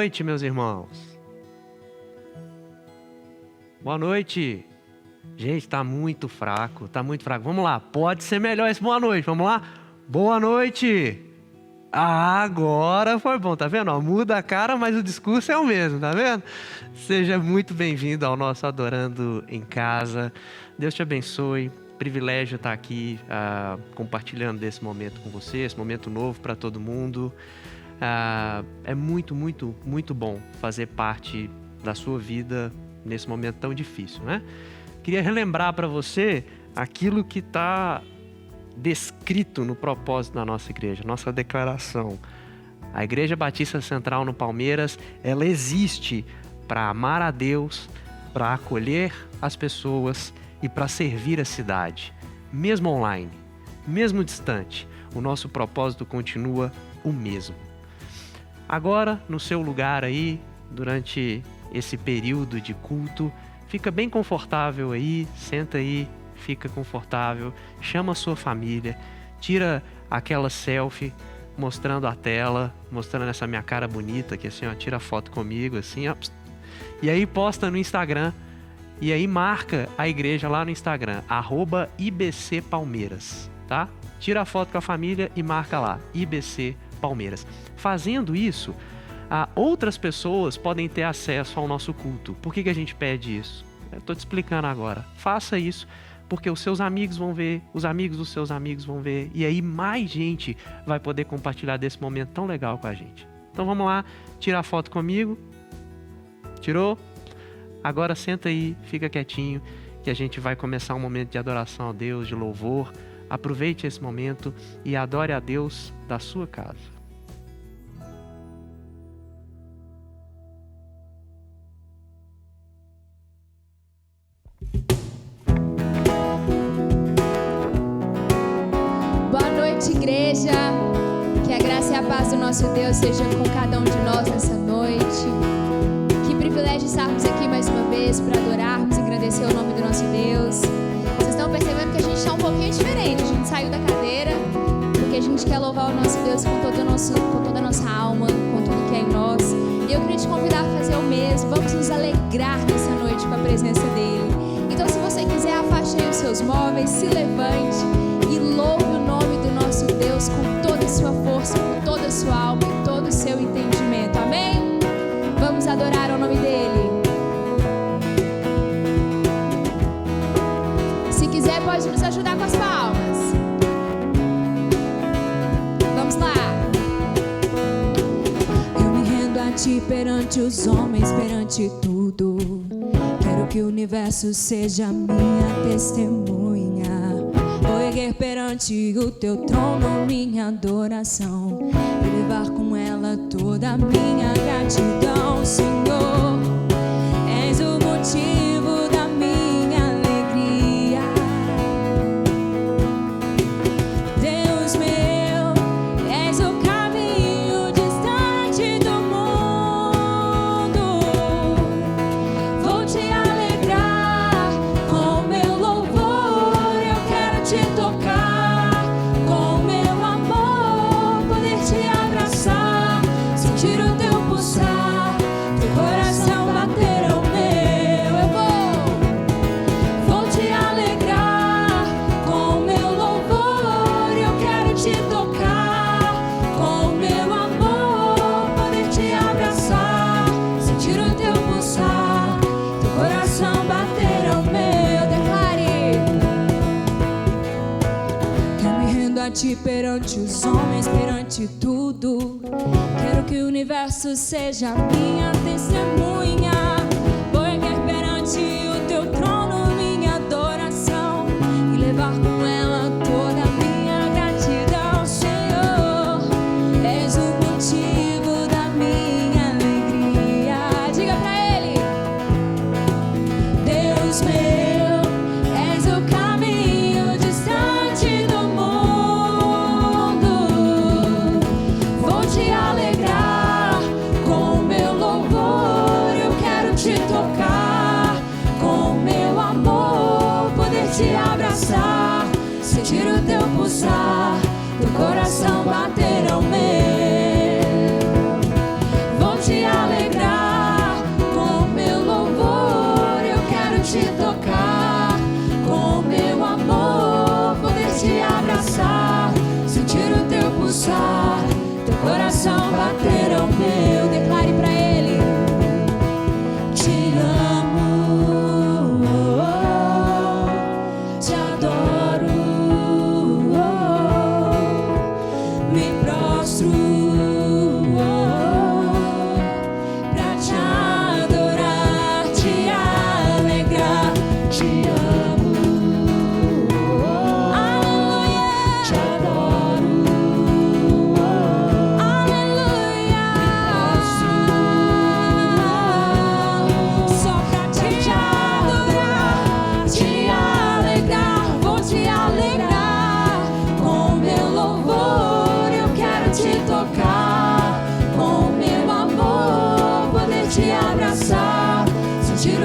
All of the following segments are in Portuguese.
noite, meus irmãos. Boa noite. Gente, tá muito fraco, Vamos lá, pode ser melhor esse boa noite, vamos lá? Boa noite. Agora foi bom, tá vendo? Muda a cara, mas o discurso é o mesmo, tá vendo? Seja muito bem-vindo ao nosso Adorando em Casa. Deus te abençoe. Privilégio estar aqui compartilhando desse momento com você, esse momento novo para todo mundo. É muito, muito, muito bom fazer parte da sua vida nesse momento tão difícil, né? Queria relembrar para você aquilo que está descrito no propósito da nossa igreja, nossa declaração. A Igreja Batista Central no Palmeiras, ela existe para amar a Deus, para acolher as pessoas e para servir a cidade. Mesmo online, mesmo distante, o nosso propósito continua o mesmo. Agora, no seu lugar aí, durante esse período de culto, fica bem confortável aí, senta aí, fica confortável, chama a sua família, tira aquela selfie mostrando a tela, mostrando essa minha cara bonita aqui assim, ó, tira foto comigo assim, ó, e aí posta no Instagram, e aí marca a igreja lá no Instagram, @IBCPalmeiras, tá? Tira a foto com a família e marca lá, IBC Palmeiras. Fazendo isso, outras pessoas podem ter acesso ao nosso culto. Por que a gente pede isso? Eu estou te explicando agora. Faça isso, porque os seus amigos vão ver, os amigos dos seus amigos vão ver, e aí mais gente vai poder compartilhar desse momento tão legal com a gente. Então vamos lá, tira a foto comigo. Tirou? Agora senta aí, fica quietinho, que a gente vai começar um momento de adoração a Deus, de louvor. Aproveite esse momento e adore a Deus da sua casa. Boa noite, igreja. Que a graça e a paz do nosso Deus seja com cada um de nós nessa noite. Que privilégio estarmos aqui mais uma vez para adorarmos e agradecer o nome do nosso Deus. Vocês estão percebendo que a gente está um pouquinho diferente. A gente saiu da cadeira porque a gente quer louvar o nosso Deus com toda a nossa alma, com tudo que é em nós. E eu queria te convidar a fazer o mesmo. Vamos nos alegrar nessa noite com a presença dele. Então, se você quiser, afaste aí os seus móveis, se levante e louve o nome do nosso Deus com toda a sua força, com toda a sua alma e todo o seu entendimento. Amém? Vamos adorar o nome dele. Se quiser, pode nos ajudar com as palmas. Vamos lá. Eu me rendo a ti perante os homens, perante tudo. Quero que o universo seja minha testemunha. Vou erguer perante o teu trono minha adoração e levar com ela toda a minha gratidão, Senhor. És o motivo da minha alegria. Deus meu, és o caminho distante do mundo. Vou te alegrar com meu louvor. Eu quero te tocar com meu amor, poder te abraçar, sentir o teu pulsar, teu coração bater ao meu. Eu vou te alegrar com meu louvor. Eu quero te tocar com meu amor, poder te abraçar, sentir o teu pulsar, teu coração bater ao meu. Declare. Eu me rendo a ti perante os homens, perante tudo. Quero que o universo seja minha testemunha. Vou erguer perante o teu trono minha adoração e levar com ela toda a minha gratidão, Senhor. És o motivo da minha alegria. Diga pra ele. Deus meu, és o caminho distante do mundo. Vou te alegrar com meu louvor. Eu quero te tocar com meu amor, poder te abraçar, sentir o teu pulsar, teu coração bater ao meu. Vou te alegrar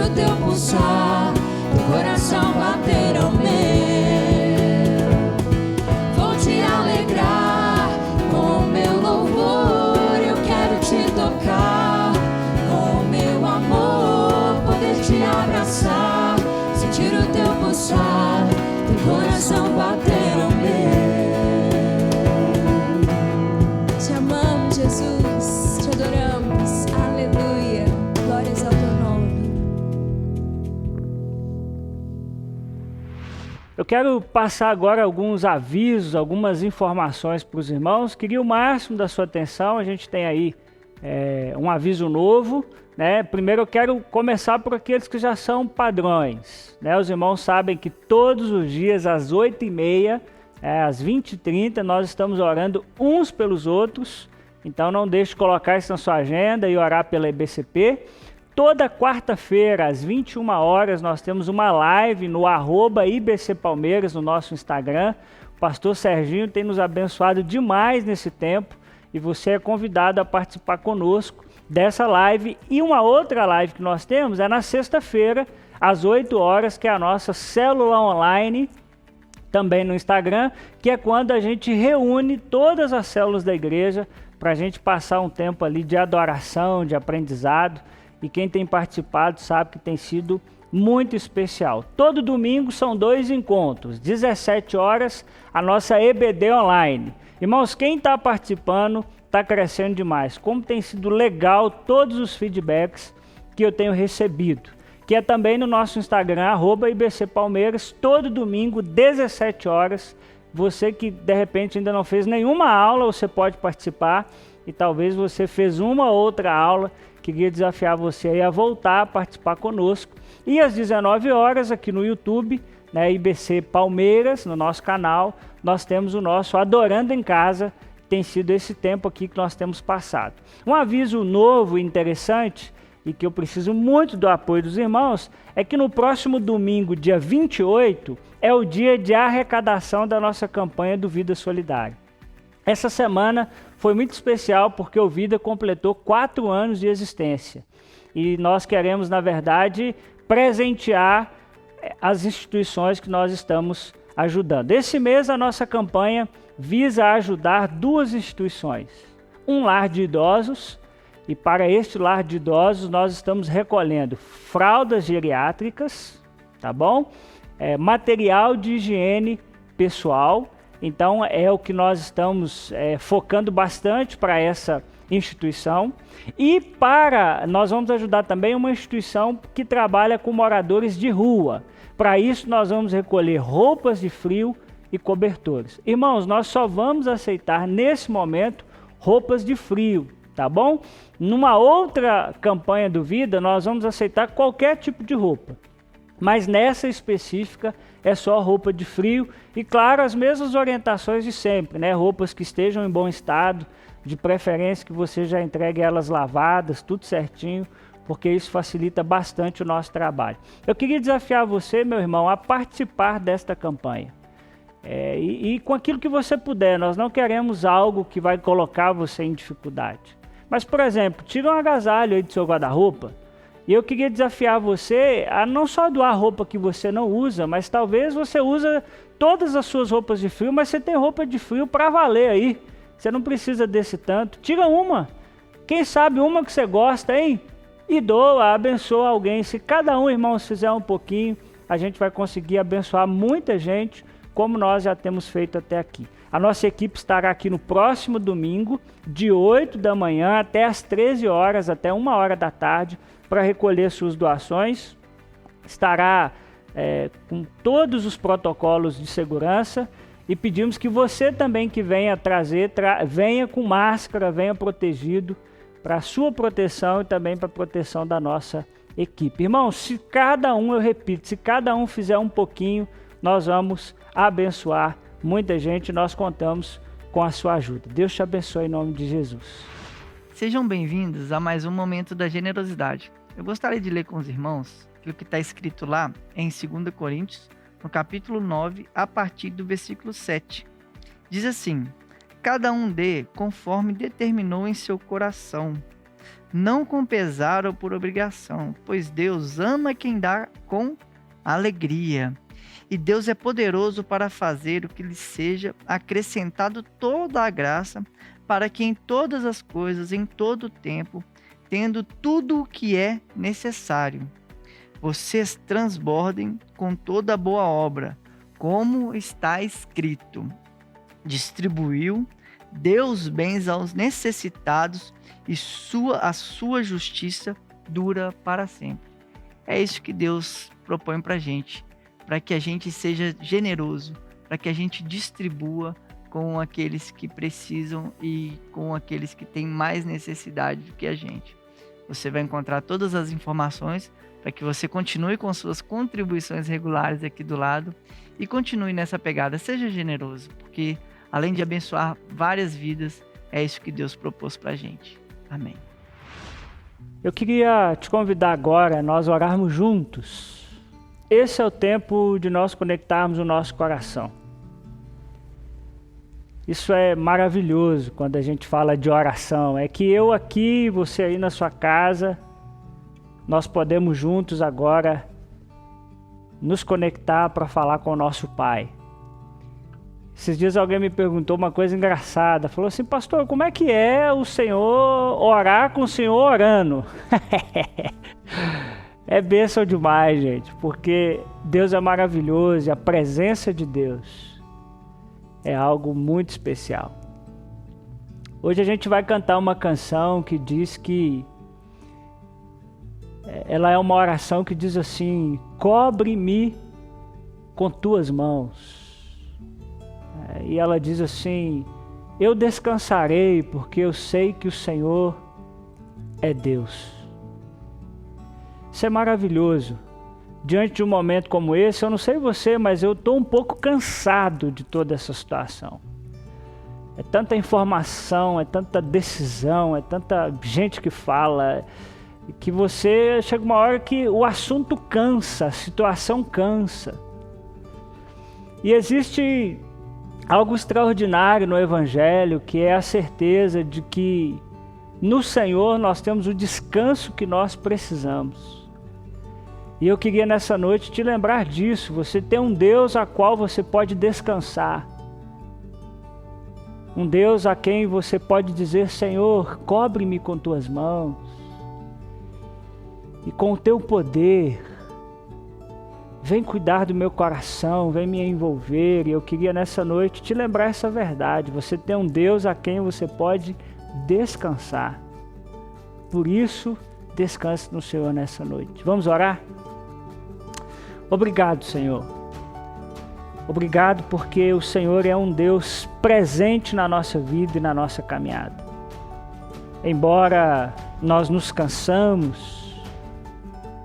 o teu pulsar, teu coração bater ao meu. Vou te alegrar com o meu louvor, eu quero te tocar com o meu amor, poder te abraçar, sentir o teu pulsar, teu coração bater ao meu. Te amamos, Jesus, te adoramos, aleluia, glórias ao teu nome. Eu quero passar agora alguns avisos, algumas informações para os irmãos. Queria o máximo da sua atenção. A gente tem aí um aviso novo, né? Primeiro eu quero começar por aqueles que já são padrões, né? Os irmãos sabem que todos os dias às 8h30, às 20h30, nós estamos orando uns pelos outros. Então não deixe de colocar isso na sua agenda e orar pela IBCP. Toda quarta-feira, às 21 horas, nós temos uma live no @IBCPalmeiras, no nosso Instagram. O pastor Serginho tem nos abençoado demais nesse tempo e você é convidado a participar conosco dessa live. E uma outra live que nós temos é na sexta-feira, às 8 horas, que é a nossa célula online, também no Instagram, que é quando a gente reúne todas as células da igreja para a gente passar um tempo ali de adoração, de aprendizado. E quem tem participado sabe que tem sido muito especial. Todo domingo são 2 encontros, 17 horas, a nossa EBD online. Irmãos, quem está participando está crescendo demais. Como tem sido legal todos os feedbacks que eu tenho recebido. Que é também no nosso Instagram, @IBCPalmeiras, todo domingo, 17 horas. Você que de repente ainda não fez nenhuma aula, você pode participar. E talvez você fez uma ou outra aula. Queria desafiar você aí a voltar a participar conosco. E às 19 horas aqui no YouTube, né, IBC Palmeiras, no nosso canal, nós temos o nosso Adorando em Casa. Tem sido esse tempo aqui que nós temos passado. Um aviso novo e interessante, e que eu preciso muito do apoio dos irmãos, é que no próximo domingo, dia 28, é o dia de arrecadação da nossa campanha do Vida Solidária. Essa semana foi muito especial porque o Vida completou 4 anos de existência. E nós queremos, na verdade, presentear as instituições que nós estamos ajudando. Esse mês a nossa campanha visa ajudar 2 instituições. Um lar de idosos, e para este lar de idosos nós estamos recolhendo fraldas geriátricas, tá bom? Material de higiene pessoal. Então é o que nós estamos focando bastante para essa instituição. E nós vamos ajudar também uma instituição que trabalha com moradores de rua. Para isso nós vamos recolher roupas de frio e cobertores. Irmãos, nós só vamos aceitar nesse momento roupas de frio, tá bom? Numa outra campanha do Vida nós vamos aceitar qualquer tipo de roupa. Mas nessa específica é só roupa de frio e, claro, as mesmas orientações de sempre, né? Roupas que estejam em bom estado, de preferência que você já entregue elas lavadas, tudo certinho, porque isso facilita bastante o nosso trabalho. Eu queria desafiar você, meu irmão, a participar desta campanha. E com aquilo que você puder, nós não queremos algo que vai colocar você em dificuldade. Mas, por exemplo, tira um agasalho aí do seu guarda-roupa. E eu queria desafiar você a não só doar roupa que você não usa, mas talvez você usa todas as suas roupas de frio, mas você tem roupa de frio para valer aí. Você não precisa desse tanto. Tira uma. Quem sabe uma que você gosta, hein? E doa, abençoa alguém. Se cada um, irmãos, fizer um pouquinho, a gente vai conseguir abençoar muita gente, como nós já temos feito até aqui. A nossa equipe estará aqui no próximo domingo, de 8 da manhã até as 13 horas, até 1 hora da tarde, para recolher suas doações. Estará com todos os protocolos de segurança e pedimos que você também que venha trazer, venha com máscara, venha protegido para a sua proteção e também para a proteção da nossa equipe. Irmãos, se cada um, eu repito, se cada um fizer um pouquinho, nós vamos abençoar muita gente. Nós contamos com a sua ajuda. Deus te abençoe em nome de Jesus. Sejam bem-vindos a mais um Momento da Generosidade. Eu gostaria de ler com os irmãos aquilo que está escrito lá em 2 Coríntios, no capítulo 9, a partir do versículo 7. Diz assim: cada um dê conforme determinou em seu coração, não com pesar ou por obrigação, pois Deus ama quem dá com alegria. E Deus é poderoso para fazer o que lhe seja acrescentado toda a graça, para que em todas as coisas, em todo o tempo, tendo tudo o que é necessário, vocês transbordem com toda boa obra, como está escrito: distribuiu Deus bens aos necessitados e a sua justiça dura para sempre. É isso que Deus propõe para a gente, para que a gente seja generoso, para que a gente distribua com aqueles que precisam e com aqueles que têm mais necessidade do que a gente. Você vai encontrar todas as informações para que você continue com suas contribuições regulares aqui do lado e continue nessa pegada. Seja generoso, porque além de abençoar várias vidas, é isso que Deus propôs para a gente. Amém. Eu queria te convidar agora a nós orarmos juntos. Esse é o tempo de nós conectarmos o nosso coração. Isso é maravilhoso quando a gente fala de oração. É que eu aqui, você aí na sua casa, nós podemos juntos agora nos conectar para falar com o nosso Pai. Esses dias alguém me perguntou uma coisa engraçada. Falou assim: pastor, como é que é o Senhor orar com o Senhor orando? É bênção demais, gente, porque Deus é maravilhoso e a presença de Deus é algo muito especial. Hoje a gente vai cantar uma canção que diz que ela é uma oração que diz assim: cobre-me com tuas mãos. E ela diz assim: eu descansarei porque eu sei que o Senhor é Deus. Isso é maravilhoso. Diante de um momento como esse, eu não sei você, mas eu estou um pouco cansado de toda essa situação. É tanta informação, é tanta decisão, é tanta gente que fala, que você chega uma hora que o assunto cansa, a situação cansa. E existe algo extraordinário no Evangelho, que é a certeza de que no Senhor nós temos o descanso que nós precisamos. E eu queria nessa noite te lembrar disso. Você tem um Deus a qual você pode descansar. Um Deus a quem você pode dizer: Senhor, cobre-me com tuas mãos. E com o teu poder, vem cuidar do meu coração, vem me envolver. E eu queria nessa noite te lembrar essa verdade. Você tem um Deus a quem você pode descansar. Por isso, descanse no Senhor nessa noite. Vamos orar? Obrigado, Senhor. Obrigado porque o Senhor é um Deus presente na nossa vida e na nossa caminhada. Embora nós nos cansamos,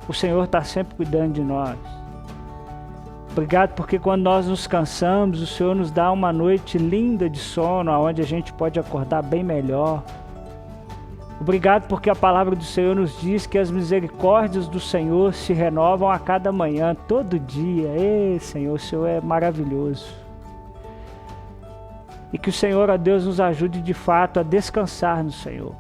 o Senhor está sempre cuidando de nós. Obrigado porque quando nós nos cansamos, o Senhor nos dá uma noite linda de sono, onde a gente pode acordar bem melhor. Obrigado porque a palavra do Senhor nos diz que as misericórdias do Senhor se renovam a cada manhã, todo dia. Ei, Senhor, o Senhor é maravilhoso. E que o Senhor, ó Deus, nos ajude de fato a descansar no Senhor.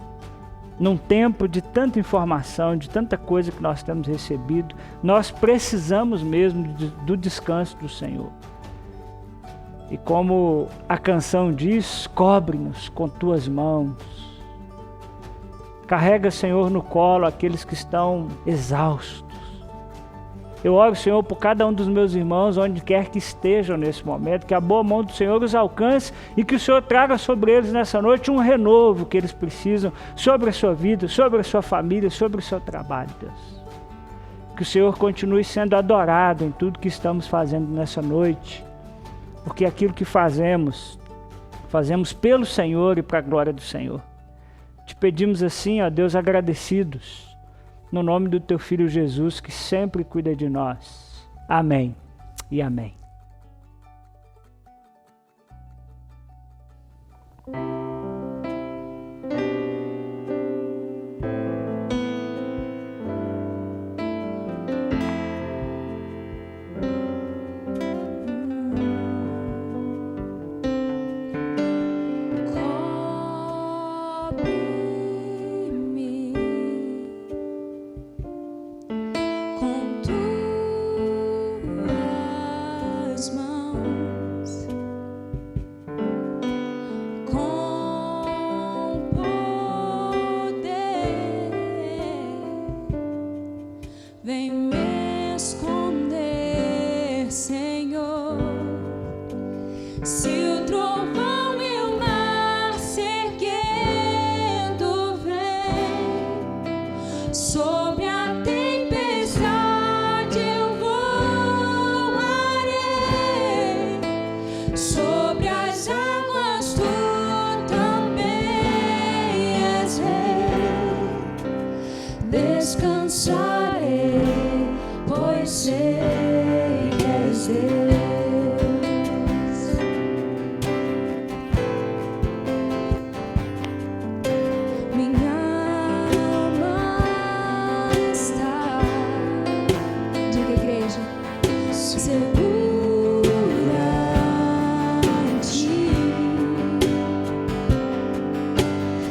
Num tempo de tanta informação, de tanta coisa que nós temos recebido, nós precisamos mesmo do descanso do Senhor. E como a canção diz, cobre-nos com tuas mãos. Carrega, Senhor, no colo aqueles que estão exaustos. Eu oro, Senhor, por cada um dos meus irmãos, onde quer que estejam nesse momento, que a boa mão do Senhor os alcance e que o Senhor traga sobre eles nessa noite um renovo que eles precisam sobre a sua vida, sobre a sua família, sobre o seu trabalho, Deus. Que o Senhor continue sendo adorado em tudo que estamos fazendo nessa noite, porque aquilo que fazemos pelo Senhor e para a glória do Senhor. Te pedimos assim, ó Deus, agradecidos, no nome do Teu Filho Jesus, que sempre cuida de nós. Amém e amém. Cobre-me com poder. Vem me esconder, Senhor. Se o trovão e o mar se erguendo vem, sobre a tempestade eu voarei, sobre as águas tu também és rei. Descansarei, pois sei que és Deus. Minha alma está, diga igreja, segura em ti.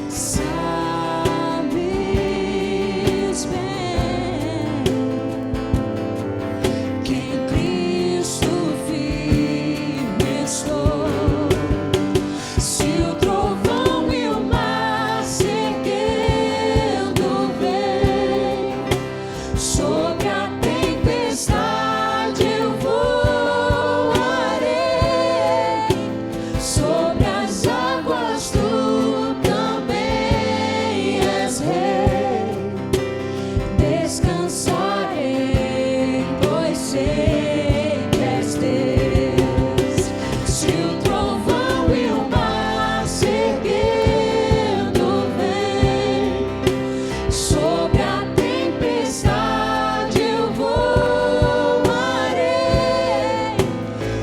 Sabes bem que em Cristo firme estou. Se o trovão e o mar se erguendo vem, sobre a tempestade eu voarei, sobre as águas tu também és rei. Descansarei, pois sei que és Deus. Se o trovão e o mar se erguendo vem, sobre a tempestade eu voarei,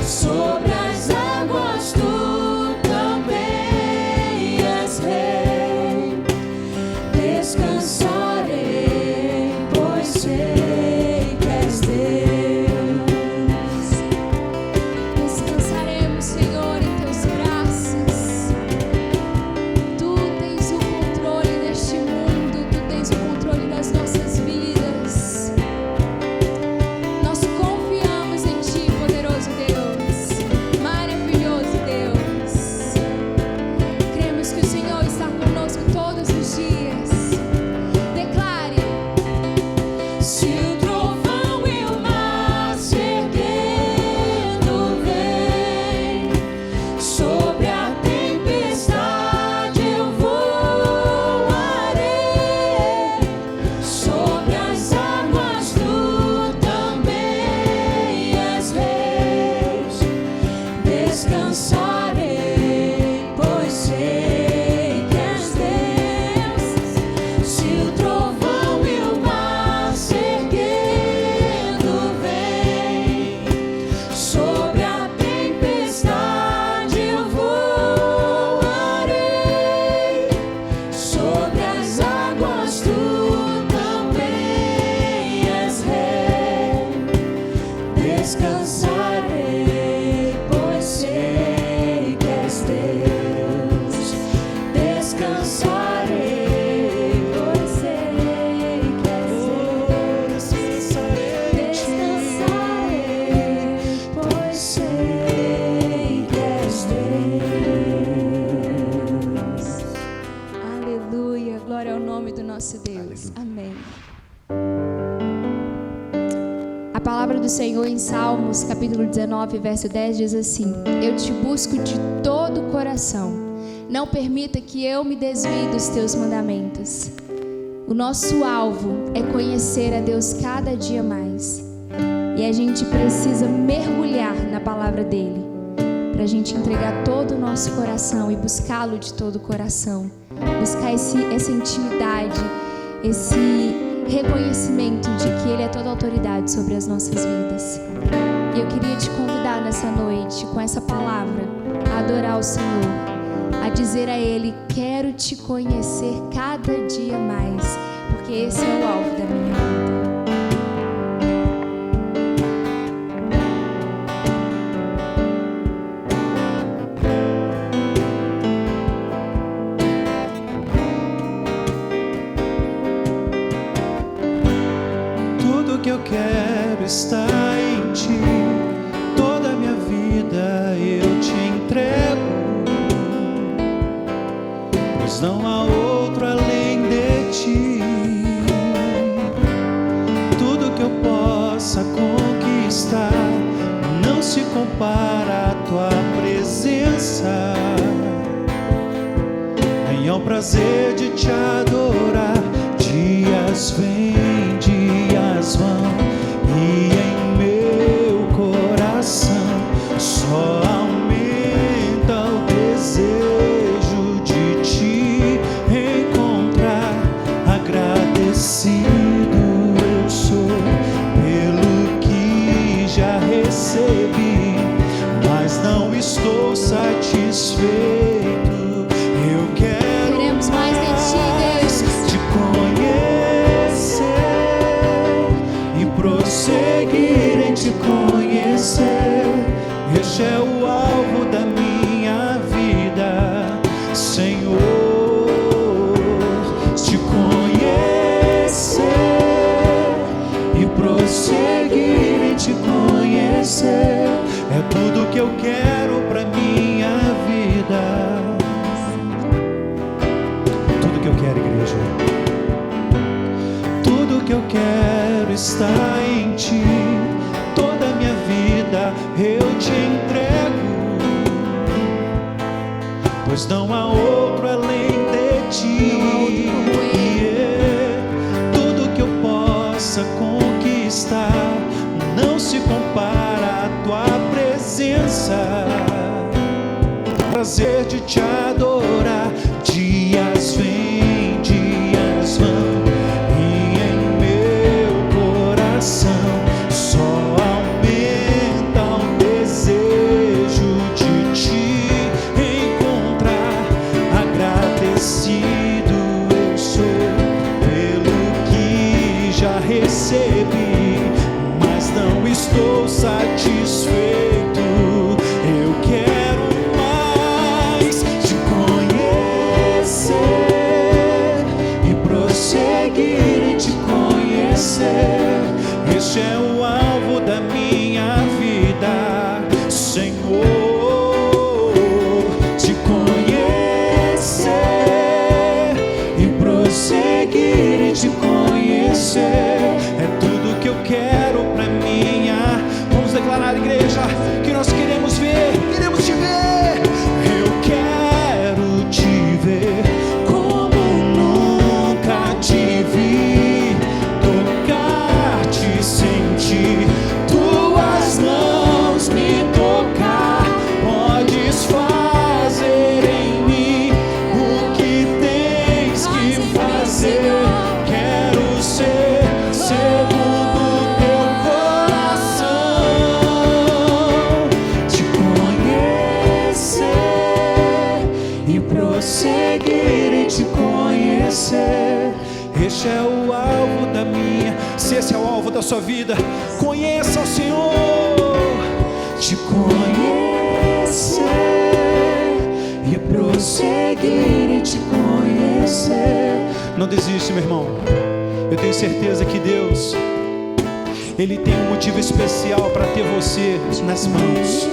sobre as águas tu também és rei. Descansarei, pois sei que és Deus. Descansaremos, Senhor, em teus braços. Tu tens o controle deste mundo, tu tens o controle das nossas vidas. Nós confiamos em ti, poderoso Deus, maravilhoso Deus. Cremos que o Senhor está conosco todos os dias. Declare: se o trovão e o mar se erguendo vem, sobre a tempestade eu voarei, sobre as águas tu também és rei. Descansarei, pois sei que és Deus. Se o trovão e o mar se erguendo vem, sobre a tempestade eu voarei, sobre as águas tu também és rei. Descansarei, pois sei que és Deus. Descansarei, pois sei que és Deus. Descansarei, pois sei que és Deus. Aleluia, glória ao nome do nosso Deus. Amém. A palavra do Senhor em Salmos, capítulo 19, verso 10 diz assim: eu te busco de todo o coração, não permita que eu me desvie dos teus mandamentos. O nosso alvo é conhecer a Deus cada dia mais, e a gente precisa mergulhar na palavra dele, para a gente entregar todo o nosso coração e buscá-lo de todo o coração, buscar essa intimidade, esse reconhecimento de que Ele é toda autoridade sobre as nossas vidas. E eu queria te convidar nessa noite, com essa palavra, a adorar o Senhor, a dizer a Ele: quero te conhecer cada dia mais, porque esse é o alvo da minha vida. Que eu quero estar em ti, toda a minha vida se compara à tua presença. Nem ao prazer de te adorar. Dias vêm, dias vão, e em meu coração só aumenta o desejo de te encontrar. Agradecido eu sou pelo que já recebi, mas não estou satisfeito. Eu quero Queremos mais de ti, Deus. te conhecer e prosseguir em te conhecer. Este é o alvo da minha vida, Senhor. Te conhecer e prosseguir em te conhecer é tudo que eu quero pra minha vida. Tudo que eu quero, igreja. Tudo que eu quero está em ti. Toda a minha vida eu te entrego, pois não há outro além de ti. Tudo que eu possa conquistar não se compara à tua presença. Prazer de te adorar. Dias vêm, dias vão, e em meu coração só aumenta o desejo de te encontrar. Agradecido eu sou pelo que já recebi, mas não estou satisfeito. Eu quero mais te conhecer e prosseguir em te conhecer. Este é o alvo da minha vida, Senhor. Te conhecer e prosseguir em te conhecer é tudo que eu quero pra minha. Vamos declarar, igreja, que nós queremos ver, queremos te ver. Eu quero te ver como nunca te vi, tocar-te, sentir tuas mãos me tocar. Podes fazer em mim o que tens que fazer. Quero ser segundo teu coração. Te conhecer e prosseguir em te conhecer. Este é o alvo da minha. Se esse é o alvo da sua vida, conheça o Senhor. Te conhecer e prosseguir em te conhecer. Não desiste, meu irmão. Eu tenho certeza que Deus, Ele tem um motivo especial para ter você nas mãos.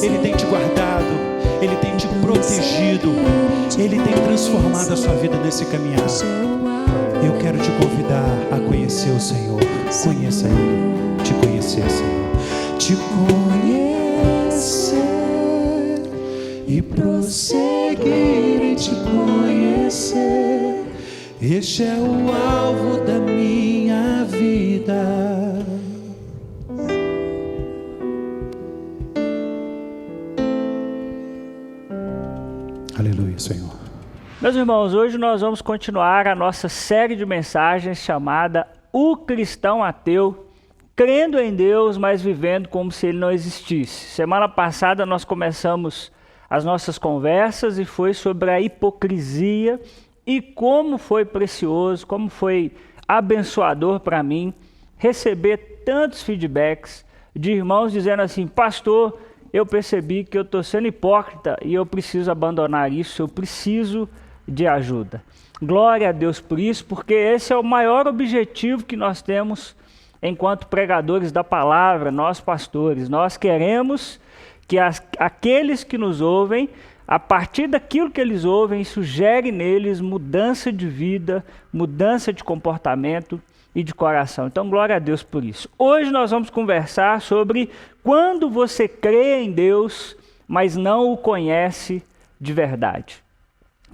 Ele tem te guardado, Ele tem te protegido, Ele tem transformado a sua vida nesse caminhar. Eu quero te convidar a conhecer o Senhor. Conheça Ele. Te conhecer, Senhor. Te conhecer e prosseguir em te conhecer. Este é o alvo da minha vida. Aleluia, Senhor. Meus irmãos, hoje nós vamos continuar a nossa série de mensagens chamada O Cristão Ateu, crendo em Deus, mas vivendo como se Ele não existisse. Semana passada nós começamos as nossas conversas e foi sobre a hipocrisia e como foi precioso, como foi abençoador para mim receber tantos feedbacks de irmãos dizendo assim: pastor, eu percebi que eu estou sendo hipócrita e eu preciso abandonar isso, eu preciso de ajuda. Glória a Deus por isso, porque esse é o maior objetivo que nós temos enquanto pregadores da palavra, nós pastores. Nós queremos que aqueles que nos ouvem, a partir daquilo que eles ouvem, isso gere neles mudança de vida, mudança de comportamento e de coração. Então, glória a Deus por isso. Hoje nós vamos conversar sobre quando você crê em Deus, mas não o conhece de verdade.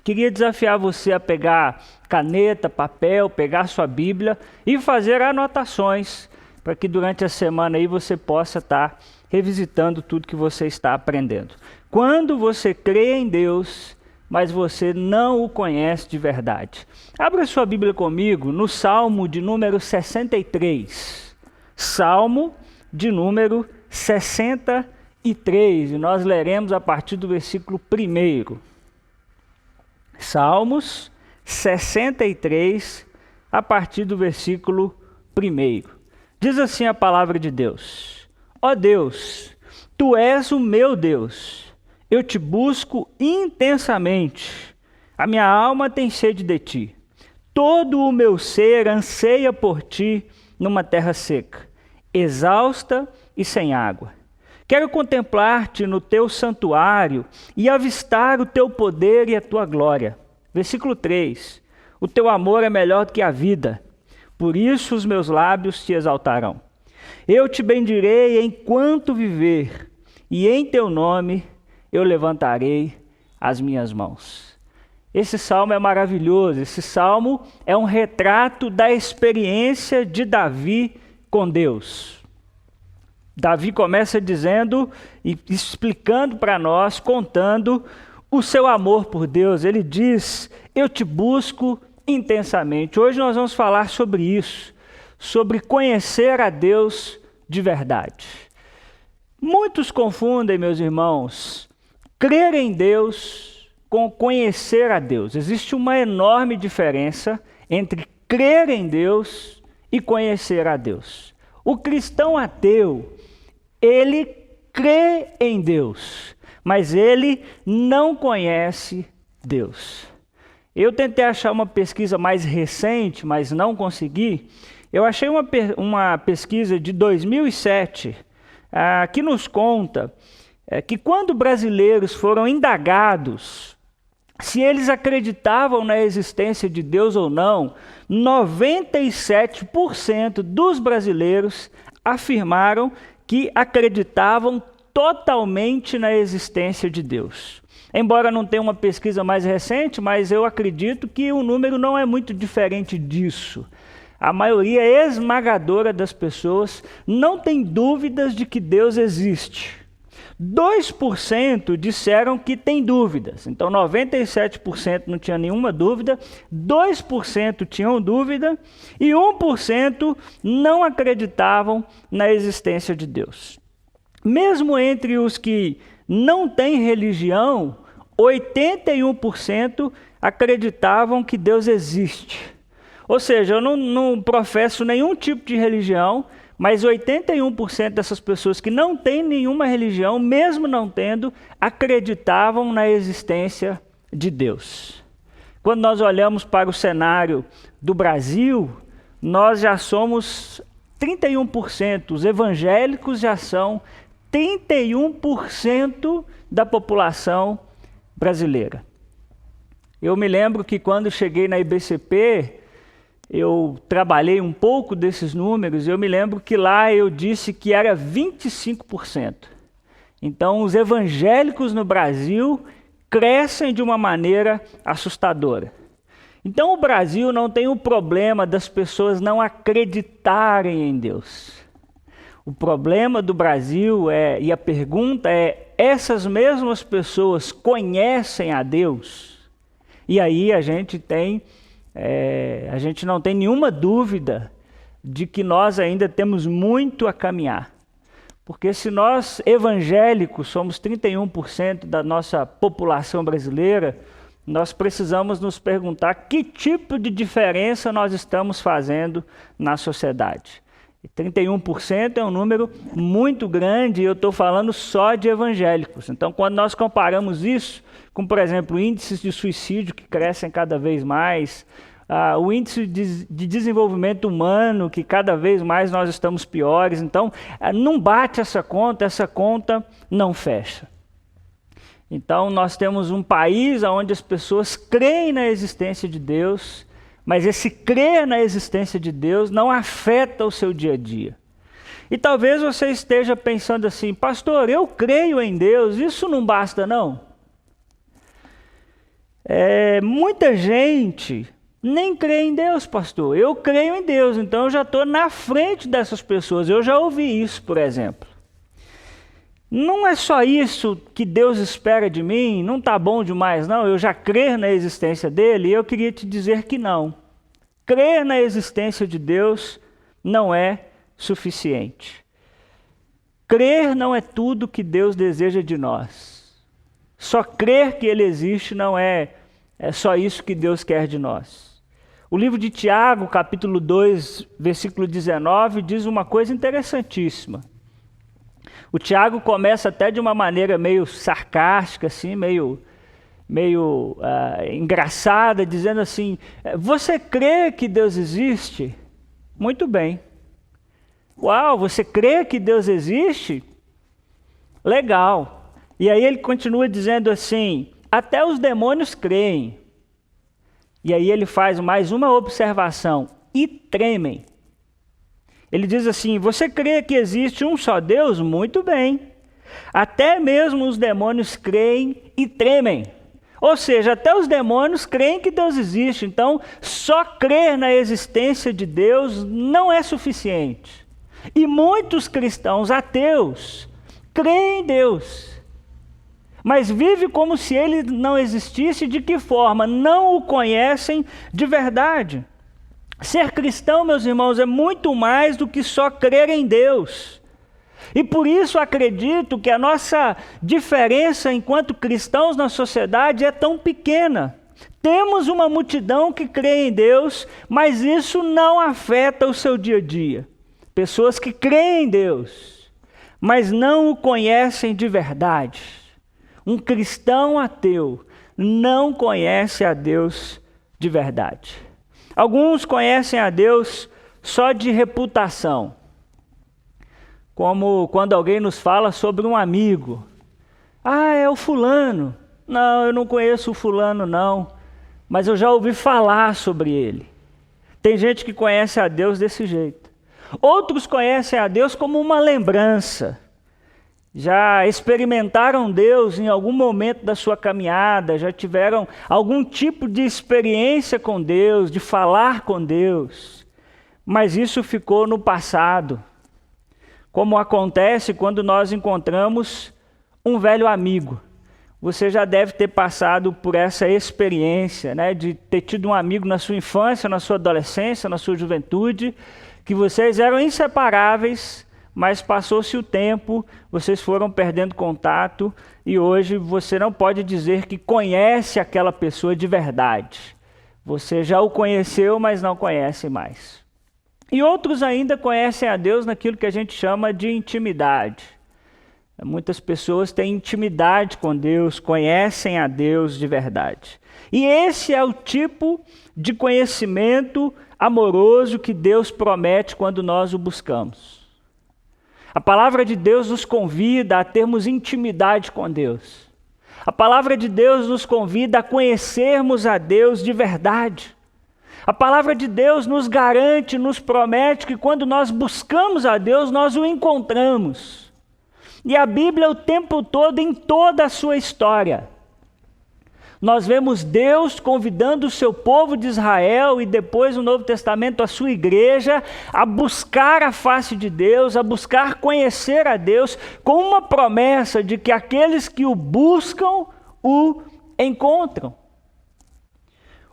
Queria desafiar você a pegar caneta, papel, pegar sua Bíblia e fazer anotações para que durante a semana aí você possa estar revisitando tudo que você está aprendendo. Quando você crê em Deus, mas você não o conhece de verdade. Abra sua Bíblia comigo no Salmo de número 63. Salmo de número 63. E nós leremos a partir do versículo 1. Salmos 63, a partir do versículo 1. Diz assim a palavra de Deus: Ó Deus, Tu és o meu Deus. Eu te busco intensamente, a minha alma tem sede de ti. Todo o meu ser anseia por ti numa terra seca, exausta e sem água. Quero contemplar-te no teu santuário e avistar o teu poder e a tua glória. Versículo 3. O teu amor é melhor do que a vida, por isso os meus lábios te exaltarão. Eu te bendirei enquanto viver, e em teu nome eu levantarei as minhas mãos. Esse salmo é maravilhoso. Esse salmo é um retrato da experiência de Davi com Deus. Davi começa dizendo e explicando para nós, contando o seu amor por Deus. Ele diz: eu te busco intensamente. Hoje nós vamos falar sobre isso, sobre conhecer a Deus de verdade. Muitos confundem, meus irmãos, crer em Deus com conhecer a Deus. Existe uma enorme diferença entre crer em Deus e conhecer a Deus. O cristão ateu, ele crê em Deus, mas ele não conhece Deus. Eu tentei achar uma pesquisa mais recente, mas não consegui. Eu achei uma pesquisa de 2007, que nos conta que quando brasileiros foram indagados se eles acreditavam na existência de Deus ou não, 97% dos brasileiros afirmaram que acreditavam totalmente na existência de Deus. Embora não tenha uma pesquisa mais recente, mas eu acredito que o número não é muito diferente disso. A maioria esmagadora das pessoas não tem dúvidas de que Deus existe. 2% disseram que tem dúvidas. Então, 97% não tinha nenhuma dúvida, 2% tinham dúvida e 1% não acreditavam na existência de Deus. Mesmo entre os que não têm religião, 81% acreditavam que Deus existe. Ou seja, eu não professo nenhum tipo de religião, mas 81% dessas pessoas que não têm nenhuma religião, mesmo não tendo, acreditavam na existência de Deus. Quando nós olhamos para o cenário do Brasil, nós já somos 31%, os evangélicos já são 31% da população brasileira. Eu me lembro que quando cheguei na IBCP, eu trabalhei um pouco desses números, eu me lembro que lá eu disse que era 25%. Então, os evangélicos no Brasil crescem de uma maneira assustadora. Então, o Brasil não tem o problema das pessoas não acreditarem em Deus. O problema do Brasil e a pergunta é, essas mesmas pessoas conhecem a Deus? E aí a gente não tem nenhuma dúvida de que nós ainda temos muito a caminhar. Porque se nós evangélicos somos 31% da nossa população brasileira, nós precisamos nos perguntar que tipo de diferença nós estamos fazendo na sociedade. E 31% é um número muito grande e eu estou falando só de evangélicos. Então, quando nós comparamos isso com, por exemplo, índices de suicídio que crescem cada vez mais, o índice de desenvolvimento humano, que cada vez mais nós estamos piores. Então, não bate essa conta não fecha. Então, nós temos um país onde as pessoas creem na existência de Deus, Mas esse crer na existência de Deus não afeta o seu dia a dia. E talvez você esteja pensando assim, pastor, eu creio em Deus, isso não basta não? Muita gente nem crê em Deus, pastor. Eu creio em Deus, então eu já estou na frente dessas pessoas. Eu já ouvi isso, por exemplo. Não é só isso que Deus espera de mim, não está bom demais não, eu já crer na existência dele, e eu queria te dizer que não. Crer na existência de Deus não é suficiente. Crer não é tudo que Deus deseja de nós. Só crer que ele existe não é só isso que Deus quer de nós. O livro de Tiago, capítulo 2, versículo 19, diz uma coisa interessantíssima. O Tiago começa até de uma maneira meio sarcástica, assim, meio engraçada, dizendo assim, você crê que Deus existe? Muito bem. Uau, você crê que Deus existe? Legal. E aí ele continua dizendo assim, até os demônios creem. E aí ele faz mais uma observação, e tremem. Ele diz assim, você crê que existe um só Deus? Muito bem. Até mesmo os demônios creem e tremem. Ou seja, até os demônios creem que Deus existe. Então, só crer na existência de Deus não é suficiente. E muitos cristãos ateus creem em Deus, mas vivem como se ele não existisse. De que forma? Não o conhecem de verdade. Ser cristão, meus irmãos, é muito mais do que só crer em Deus. E por isso acredito que a nossa diferença enquanto cristãos na sociedade é tão pequena. Temos uma multidão que crê em Deus, mas isso não afeta o seu dia a dia. Pessoas que creem em Deus, mas não o conhecem de verdade. Um cristão ateu não conhece a Deus de verdade. Alguns conhecem a Deus só de reputação, como quando alguém nos fala sobre um amigo. Ah, é o fulano. Não, eu não conheço o fulano não, mas eu já ouvi falar sobre ele. Tem gente que conhece a Deus desse jeito. Outros conhecem a Deus como uma lembrança. Já experimentaram Deus em algum momento da sua caminhada, já tiveram algum tipo de experiência com Deus, de falar com Deus, mas isso ficou no passado. Como acontece quando nós encontramos um velho amigo. Você já deve ter passado por essa experiência, né, de ter tido um amigo na sua infância, na sua adolescência, na sua juventude, que vocês eram inseparáveis, mas passou-se o tempo, vocês foram perdendo contato e hoje você não pode dizer que conhece aquela pessoa de verdade. Você já o conheceu, mas não conhece mais. E outros ainda conhecem a Deus naquilo que a gente chama de intimidade. Muitas pessoas têm intimidade com Deus, conhecem a Deus de verdade. E esse é o tipo de conhecimento amoroso que Deus promete quando nós o buscamos. A palavra de Deus nos convida a termos intimidade com Deus. A palavra de Deus nos convida a conhecermos a Deus de verdade. A palavra de Deus nos garante, nos promete que quando nós buscamos a Deus, nós o encontramos. E a Bíblia o tempo todo, em toda a sua história, nós vemos Deus convidando o seu povo de Israel e depois no Novo Testamento a sua igreja a buscar a face de Deus, a buscar conhecer a Deus com uma promessa de que aqueles que o buscam, o encontram.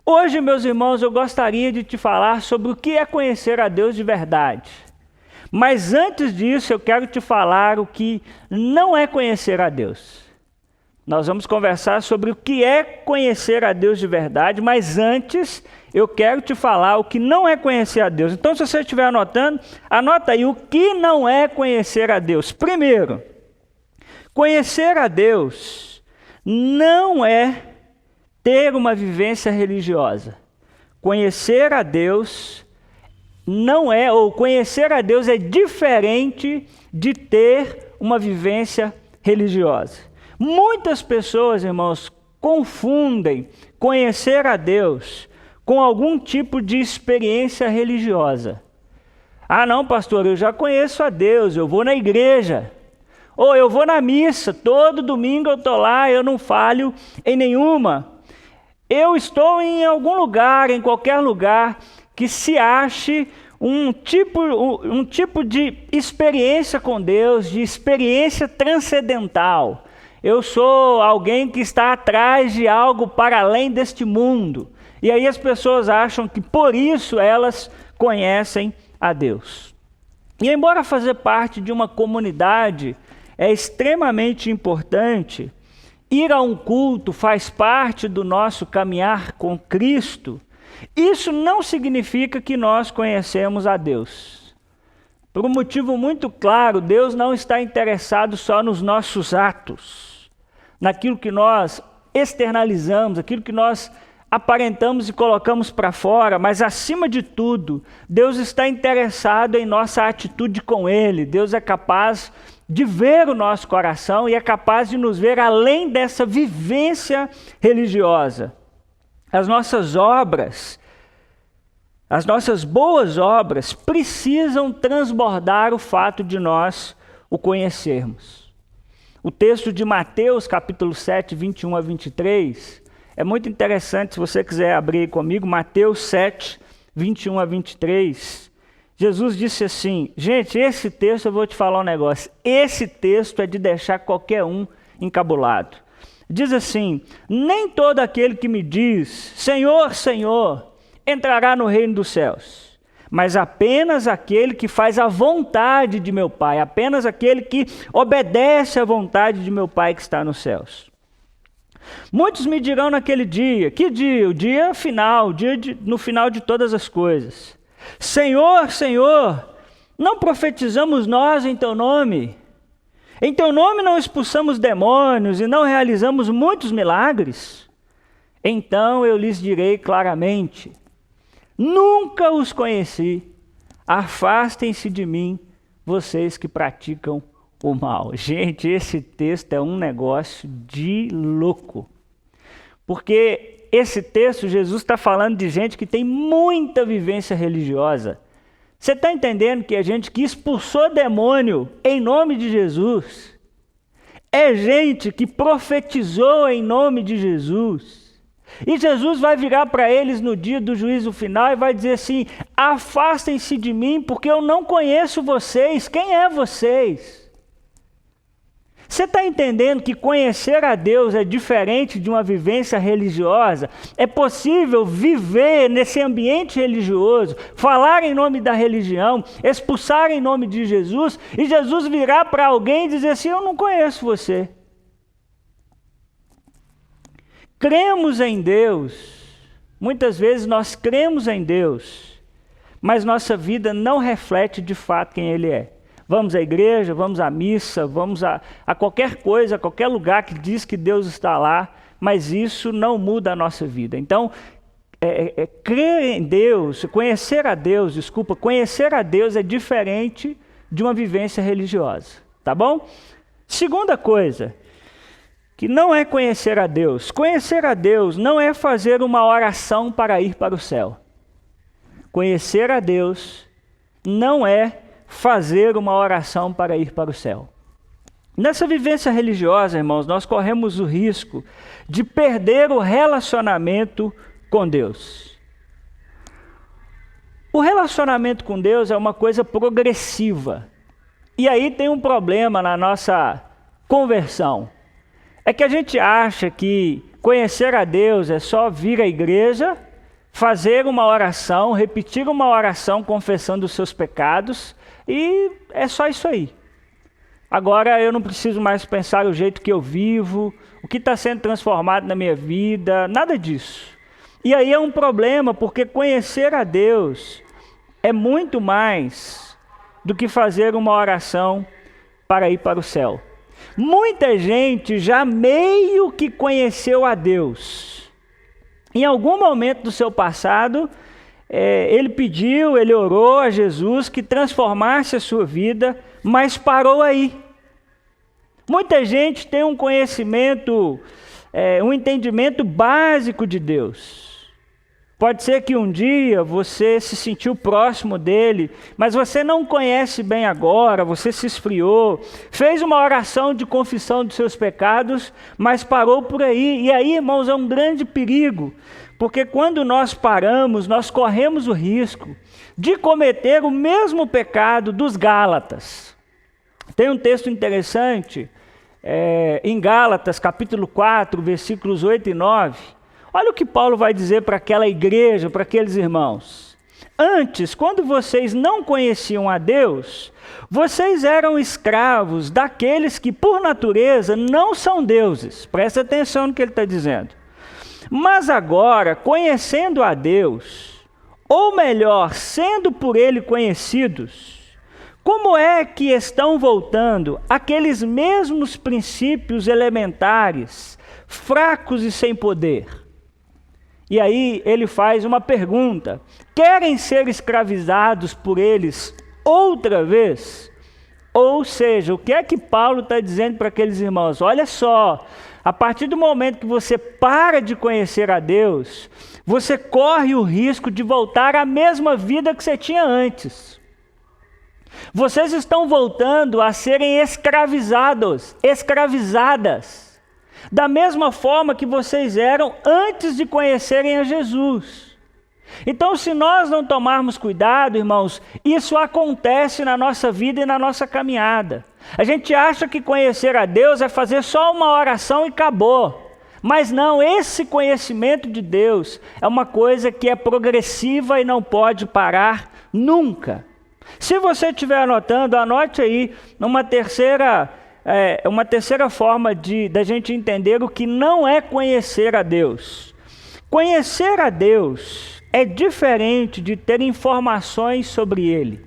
Hoje, meus irmãos, eu gostaria de te falar sobre o que é conhecer a Deus de verdade. Mas antes disso, eu quero te falar o que não é conhecer a Deus. Nós vamos conversar sobre o que é conhecer a Deus de verdade, mas antes eu quero te falar o que não é conhecer a Deus. Então, se você estiver anotando, anota aí o que não é conhecer a Deus. Primeiro, conhecer a Deus não é ter uma vivência religiosa. Conhecer a Deus não é, ou conhecer a Deus é diferente de ter uma vivência religiosa. Muitas pessoas, irmãos, confundem conhecer a Deus com algum tipo de experiência religiosa. Ah, não, pastor, eu já conheço a Deus, eu vou na igreja. Ou eu vou na missa, todo domingo eu estou lá, eu não falho em nenhuma. Eu estou em algum lugar, em qualquer lugar, que se ache um tipo de experiência com Deus, de experiência transcendental. Eu sou alguém que está atrás de algo para além deste mundo. E aí as pessoas acham que por isso elas conhecem a Deus. E embora fazer parte de uma comunidade é extremamente importante, ir a um culto faz parte do nosso caminhar com Cristo, isso não significa que nós conhecemos a Deus. Por um motivo muito claro, Deus não está interessado só nos nossos atos, naquilo que nós externalizamos, aquilo que nós aparentamos e colocamos para fora, mas acima de tudo, Deus está interessado em nossa atitude com Ele. Deus é capaz de ver o nosso coração e é capaz de nos ver além dessa vivência religiosa. As nossas obras, as nossas boas obras precisam transbordar o fato de nós o conhecermos. O texto de Mateus, capítulo 7, 21 a 23, é muito interessante, se você quiser abrir comigo, Mateus 7, 21 a 23. Jesus disse assim, gente, esse texto eu vou te falar um negócio, esse texto é de deixar qualquer um encabulado. Diz assim, nem todo aquele que me diz, Senhor, Senhor, entrará no reino dos céus, mas apenas aquele que faz a vontade de meu Pai, apenas aquele que obedece à vontade de meu Pai que está nos céus. Muitos me dirão naquele dia, que dia? O dia final, no final de todas as coisas. Senhor, Senhor, não profetizamos nós em teu nome? Em teu nome não expulsamos demônios e não realizamos muitos milagres? Então eu lhes direi claramente, nunca os conheci, afastem-se de mim, vocês que praticam o mal. Gente, esse texto é um negócio de louco. Porque esse texto, Jesus está falando de gente que tem muita vivência religiosa. Você está entendendo que a gente que expulsou demônio em nome de Jesus, é gente que profetizou em nome de Jesus. E Jesus vai virar para eles no dia do juízo final e vai dizer assim, afastem-se de mim porque eu não conheço vocês. Quem é vocês? Você está entendendo que conhecer a Deus é diferente de uma vivência religiosa? É possível viver nesse ambiente religioso, falar em nome da religião, expulsar em nome de Jesus, e Jesus virar para alguém e dizer assim, eu não conheço você. Cremos em Deus, muitas vezes nós cremos em Deus, mas nossa vida não reflete de fato quem Ele é. Vamos à igreja, vamos à missa, vamos a qualquer coisa, a qualquer lugar que diz que Deus está lá, mas isso não muda a nossa vida. Então, crer em Deus, conhecer a Deus é diferente de uma vivência religiosa, tá bom? Segunda coisa, que não é conhecer a Deus não é fazer uma oração para ir para o céu. Conhecer a Deus não é fazer uma oração para ir para o céu. Nessa vivência religiosa, irmãos, nós corremos o risco de perder o relacionamento com Deus. O relacionamento com Deus é uma coisa progressiva. E aí tem um problema na nossa conversão. É que a gente acha que conhecer a Deus é só vir à igreja, fazer uma oração, repetir uma oração confessando os seus pecados, e é só isso aí. Agora eu não preciso mais pensar o jeito que eu vivo, o que está sendo transformado na minha vida, nada disso. E aí é um problema, porque conhecer a Deus é muito mais do que fazer uma oração para ir para o céu. Muita gente já meio que conheceu a Deus. Em algum momento do seu passado, ele orou a Jesus que transformasse a sua vida, mas parou aí. Muita gente tem um conhecimento, um entendimento básico de Deus. Pode ser que um dia você se sentiu próximo dele, mas você não conhece bem agora, você se esfriou, fez uma oração de confissão dos seus pecados, mas parou por aí. E aí, irmãos, é um grande perigo, porque quando nós paramos, nós corremos o risco de cometer o mesmo pecado dos Gálatas. Tem um texto interessante em Gálatas, capítulo 4, versículos 8 e 9. Olha o que Paulo vai dizer para aquela igreja, para aqueles irmãos. Antes, quando vocês não conheciam a Deus, vocês eram escravos daqueles que, por natureza, não são deuses. Presta atenção no que ele está dizendo. Mas agora, conhecendo a Deus, ou melhor, sendo por Ele conhecidos, como é que estão voltando aqueles mesmos princípios elementares, fracos e sem poder? E aí ele faz uma pergunta: querem ser escravizados por eles outra vez? Ou seja, o que é que Paulo está dizendo para aqueles irmãos? Olha só, a partir do momento que você para de conhecer a Deus, você corre o risco de voltar à mesma vida que você tinha antes. Vocês estão voltando a serem escravizadas, da mesma forma que vocês eram antes de conhecerem a Jesus. Então, se nós não tomarmos cuidado, irmãos, isso acontece na nossa vida e na nossa caminhada. A gente acha que conhecer a Deus é fazer só uma oração e acabou. Mas não, esse conhecimento de Deus é uma coisa que é progressiva e não pode parar nunca. Se você estiver anotando, anote aí uma terceira forma da gente entender o que não é conhecer a Deus. Conhecer a Deus é diferente de ter informações sobre Ele.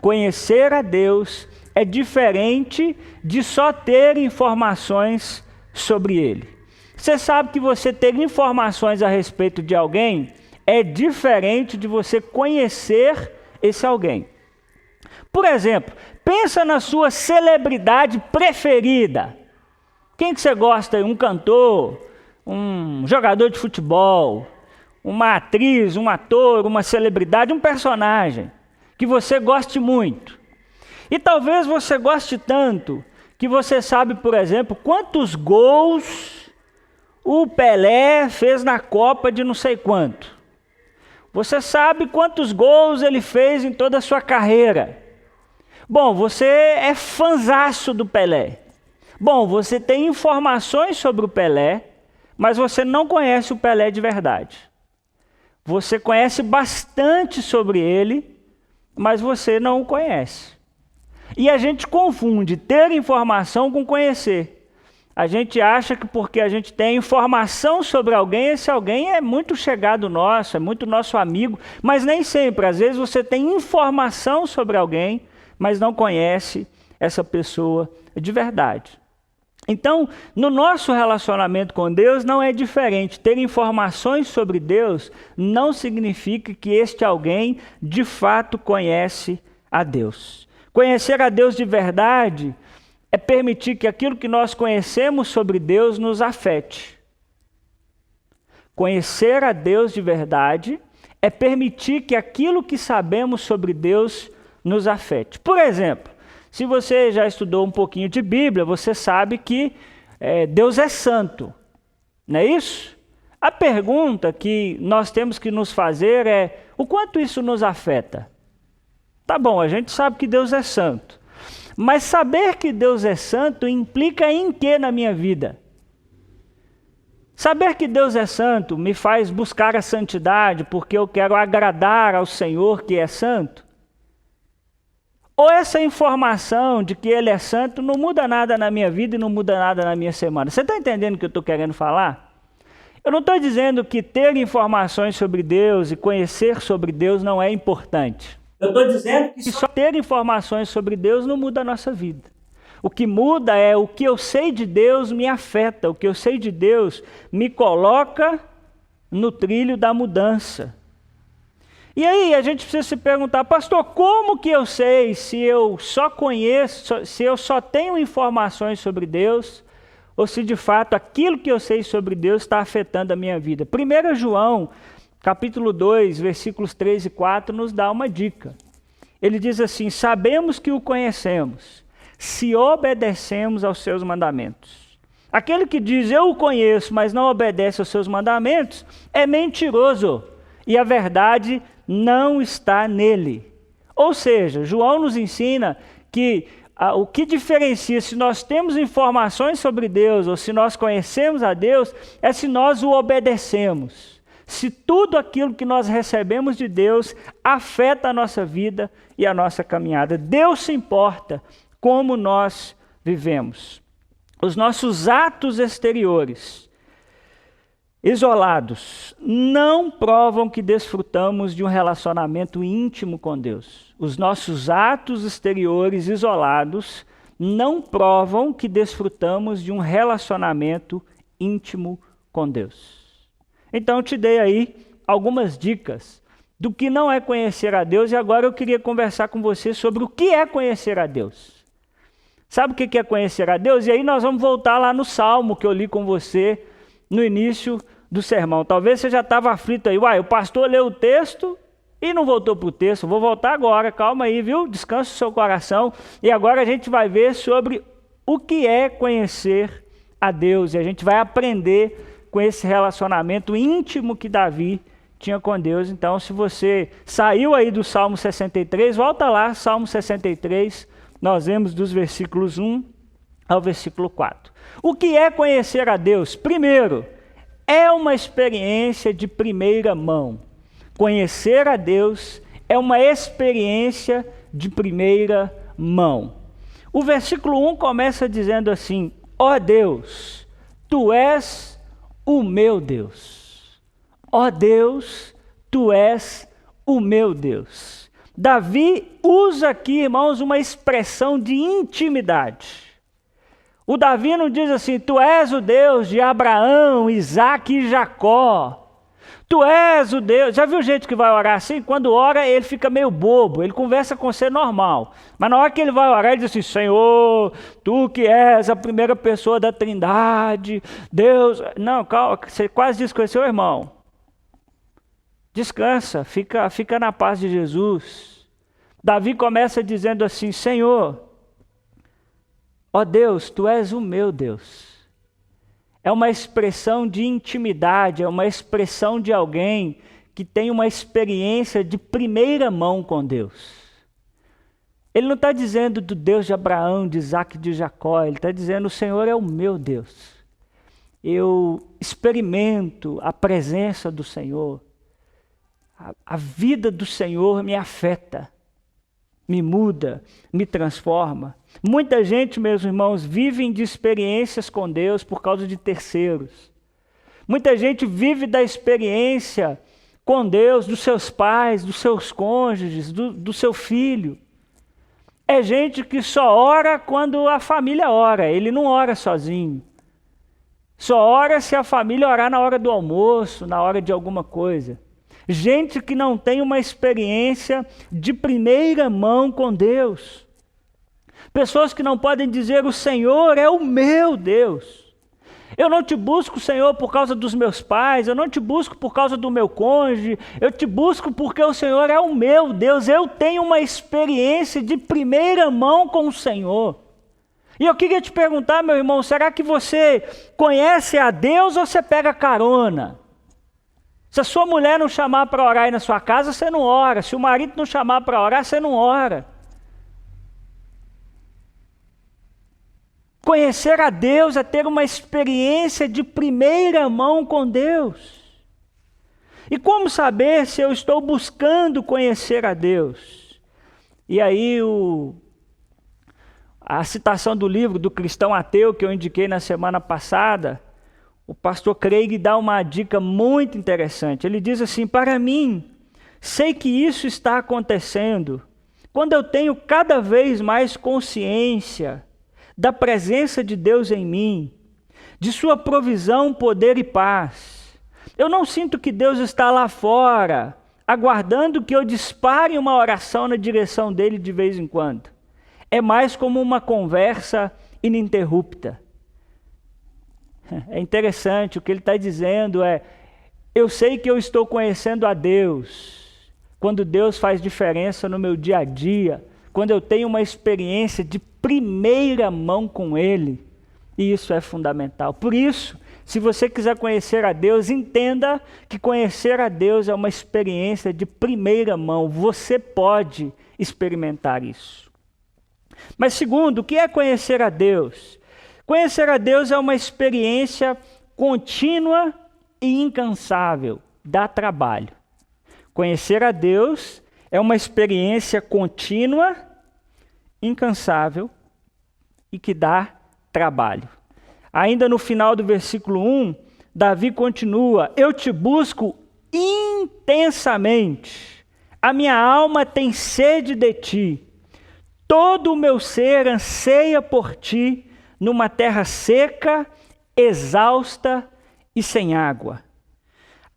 Conhecer a Deus é diferente de só ter informações sobre Ele. Você sabe que você ter informações a respeito de alguém é diferente de você conhecer esse alguém. Por exemplo, pensa na sua celebridade preferida. Quem que você gosta? Um cantor, um jogador de futebol, uma atriz, um ator, uma celebridade, um personagem que você goste muito. E talvez você goste tanto que você sabe, por exemplo, quantos gols o Pelé fez na Copa de não sei quanto. Você sabe quantos gols ele fez em toda a sua carreira. Bom, você é fanzaço do Pelé. Bom, você tem informações sobre o Pelé, mas você não conhece o Pelé de verdade. Você conhece bastante sobre ele, mas você não o conhece. E a gente confunde ter informação com conhecer. A gente acha que porque a gente tem informação sobre alguém, esse alguém é muito chegado nosso, é muito nosso amigo, mas nem sempre. Às vezes você tem informação sobre alguém, mas não conhece essa pessoa de verdade. Então, no nosso relacionamento com Deus não é diferente. Ter informações sobre Deus não significa que este alguém de fato conhece a Deus. Conhecer a Deus de verdade é permitir que aquilo que nós conhecemos sobre Deus nos afete. Conhecer a Deus de verdade é permitir que aquilo que sabemos sobre Deus nos afete. Por exemplo, se você já estudou um pouquinho de Bíblia, você sabe que Deus é santo, não é isso? A pergunta que nós temos que nos fazer é: o quanto isso nos afeta? Tá bom, a gente sabe que Deus é santo, mas saber que Deus é santo implica em quê na minha vida? Saber que Deus é santo me faz buscar a santidade porque eu quero agradar ao Senhor que é santo? Ou essa informação de que Ele é santo não muda nada na minha vida e não muda nada na minha semana? Você está entendendo o que eu estou querendo falar? Eu não estou dizendo que ter informações sobre Deus e conhecer sobre Deus não é importante. Eu estou dizendo que só ter informações sobre Deus não muda a nossa vida. O que muda é o que eu sei de Deus me afeta, o que eu sei de Deus me coloca no trilho da mudança. E aí a gente precisa se perguntar: pastor, como que eu sei se eu só conheço, se eu só tenho informações sobre Deus, ou se de fato aquilo que eu sei sobre Deus está afetando a minha vida? 1 João, capítulo 2, versículos 3 e 4, nos dá uma dica. Ele diz assim: sabemos que o conhecemos, se obedecemos aos seus mandamentos. Aquele que diz eu o conheço, mas não obedece aos seus mandamentos, é mentiroso, e a verdade não está nele. Ou seja, João nos ensina que o que diferencia se nós temos informações sobre Deus ou se nós conhecemos a Deus é se nós o obedecemos. Se tudo aquilo que nós recebemos de Deus afeta a nossa vida e a nossa caminhada. Deus se importa como nós vivemos. Os nossos atos exteriores, isolados, não provam que desfrutamos de um relacionamento íntimo com Deus. Os nossos atos exteriores isolados não provam que desfrutamos de um relacionamento íntimo com Deus. Então eu te dei aí algumas dicas do que não é conhecer a Deus, e agora eu queria conversar com você sobre o que é conhecer a Deus. Sabe o que é conhecer a Deus? E aí nós vamos voltar lá no Salmo que eu li com você no início do sermão. Talvez você já estava aflito aí. O pastor leu o texto e não voltou para o texto. Vou voltar agora, calma aí, viu? Descansa o seu coração. E agora a gente vai ver sobre o que é conhecer a Deus. E a gente vai aprender com esse relacionamento íntimo que Davi tinha com Deus. Então, se você saiu aí do Salmo 63, volta lá, Salmo 63, nós vemos dos versículos 1 ao versículo 4. O que é conhecer a Deus? Primeiro, é uma experiência de primeira mão. Conhecer a Deus é uma experiência de primeira mão. O versículo 1 começa dizendo assim: ó Deus, tu és o meu Deus. Ó Deus, tu és o meu Deus. Davi usa aqui, irmãos, uma expressão de intimidade. O Davi não diz assim: tu és o Deus de Abraão, Isaque e Jacó. Tu és o Deus. Já viu gente que vai orar assim? Quando ora, ele fica meio bobo, ele conversa com você normal. Mas na hora que ele vai orar, ele diz assim: Senhor, tu que és a primeira pessoa da Trindade, Deus. Não, calma, você quase desconheceu o irmão. Descansa, fica na paz de Jesus. Davi começa dizendo assim: Senhor, ó Deus, tu és o meu Deus. É uma expressão de intimidade, é uma expressão de alguém que tem uma experiência de primeira mão com Deus. Ele não está dizendo do Deus de Abraão, de Isaque e de Jacó, ele está dizendo: o Senhor é o meu Deus. Eu experimento a presença do Senhor. A vida do Senhor me afeta, me muda, me transforma. Muita gente, meus irmãos, vive de experiências com Deus por causa de terceiros. Muita gente vive da experiência com Deus dos seus pais, dos seus cônjuges, do seu filho. É gente que só ora quando a família ora, ele não ora sozinho. Só ora se a família orar na hora do almoço, na hora de alguma coisa. Gente que não tem uma experiência de primeira mão com Deus. Pessoas que não podem dizer: o Senhor é o meu Deus. Eu não te busco, Senhor, por causa dos meus pais, eu não te busco por causa do meu cônjuge, eu te busco porque o Senhor é o meu Deus. Eu tenho uma experiência de primeira mão com o Senhor. E eu queria te perguntar, meu irmão, será que você conhece a Deus ou você pega carona? Se a sua mulher não chamar para orar aí na sua casa, você não ora. Se o marido não chamar para orar, você não ora. Conhecer a Deus é ter uma experiência de primeira mão com Deus. E como saber se eu estou buscando conhecer a Deus? E aí a citação do livro do Cristão Ateu, que eu indiquei na semana passada, o pastor Craig dá uma dica muito interessante. Ele diz assim: para mim, sei que isso está acontecendo quando eu tenho cada vez mais consciência da presença de Deus em mim, de sua provisão, poder e paz. Eu não sinto que Deus está lá fora, aguardando que eu dispare uma oração na direção dele de vez em quando. É mais como uma conversa ininterrupta. É interessante, o que ele está dizendo é: Eu sei que eu estou conhecendo a Deus quando Deus faz diferença no meu dia a dia, quando eu tenho uma experiência de primeira mão com Ele. E isso é fundamental. Por isso, se você quiser conhecer a Deus, entenda que conhecer a Deus é uma experiência de primeira mão. Você pode experimentar isso. Mas segundo, o que é conhecer a Deus? Conhecer a Deus é uma experiência contínua e incansável. Dá trabalho. Conhecer a Deus é uma experiência contínua, incansável e que dá trabalho. Ainda no final do versículo 1, Davi continua: eu te busco intensamente, a minha alma tem sede de ti, todo o meu ser anseia por ti, numa terra seca, exausta e sem água.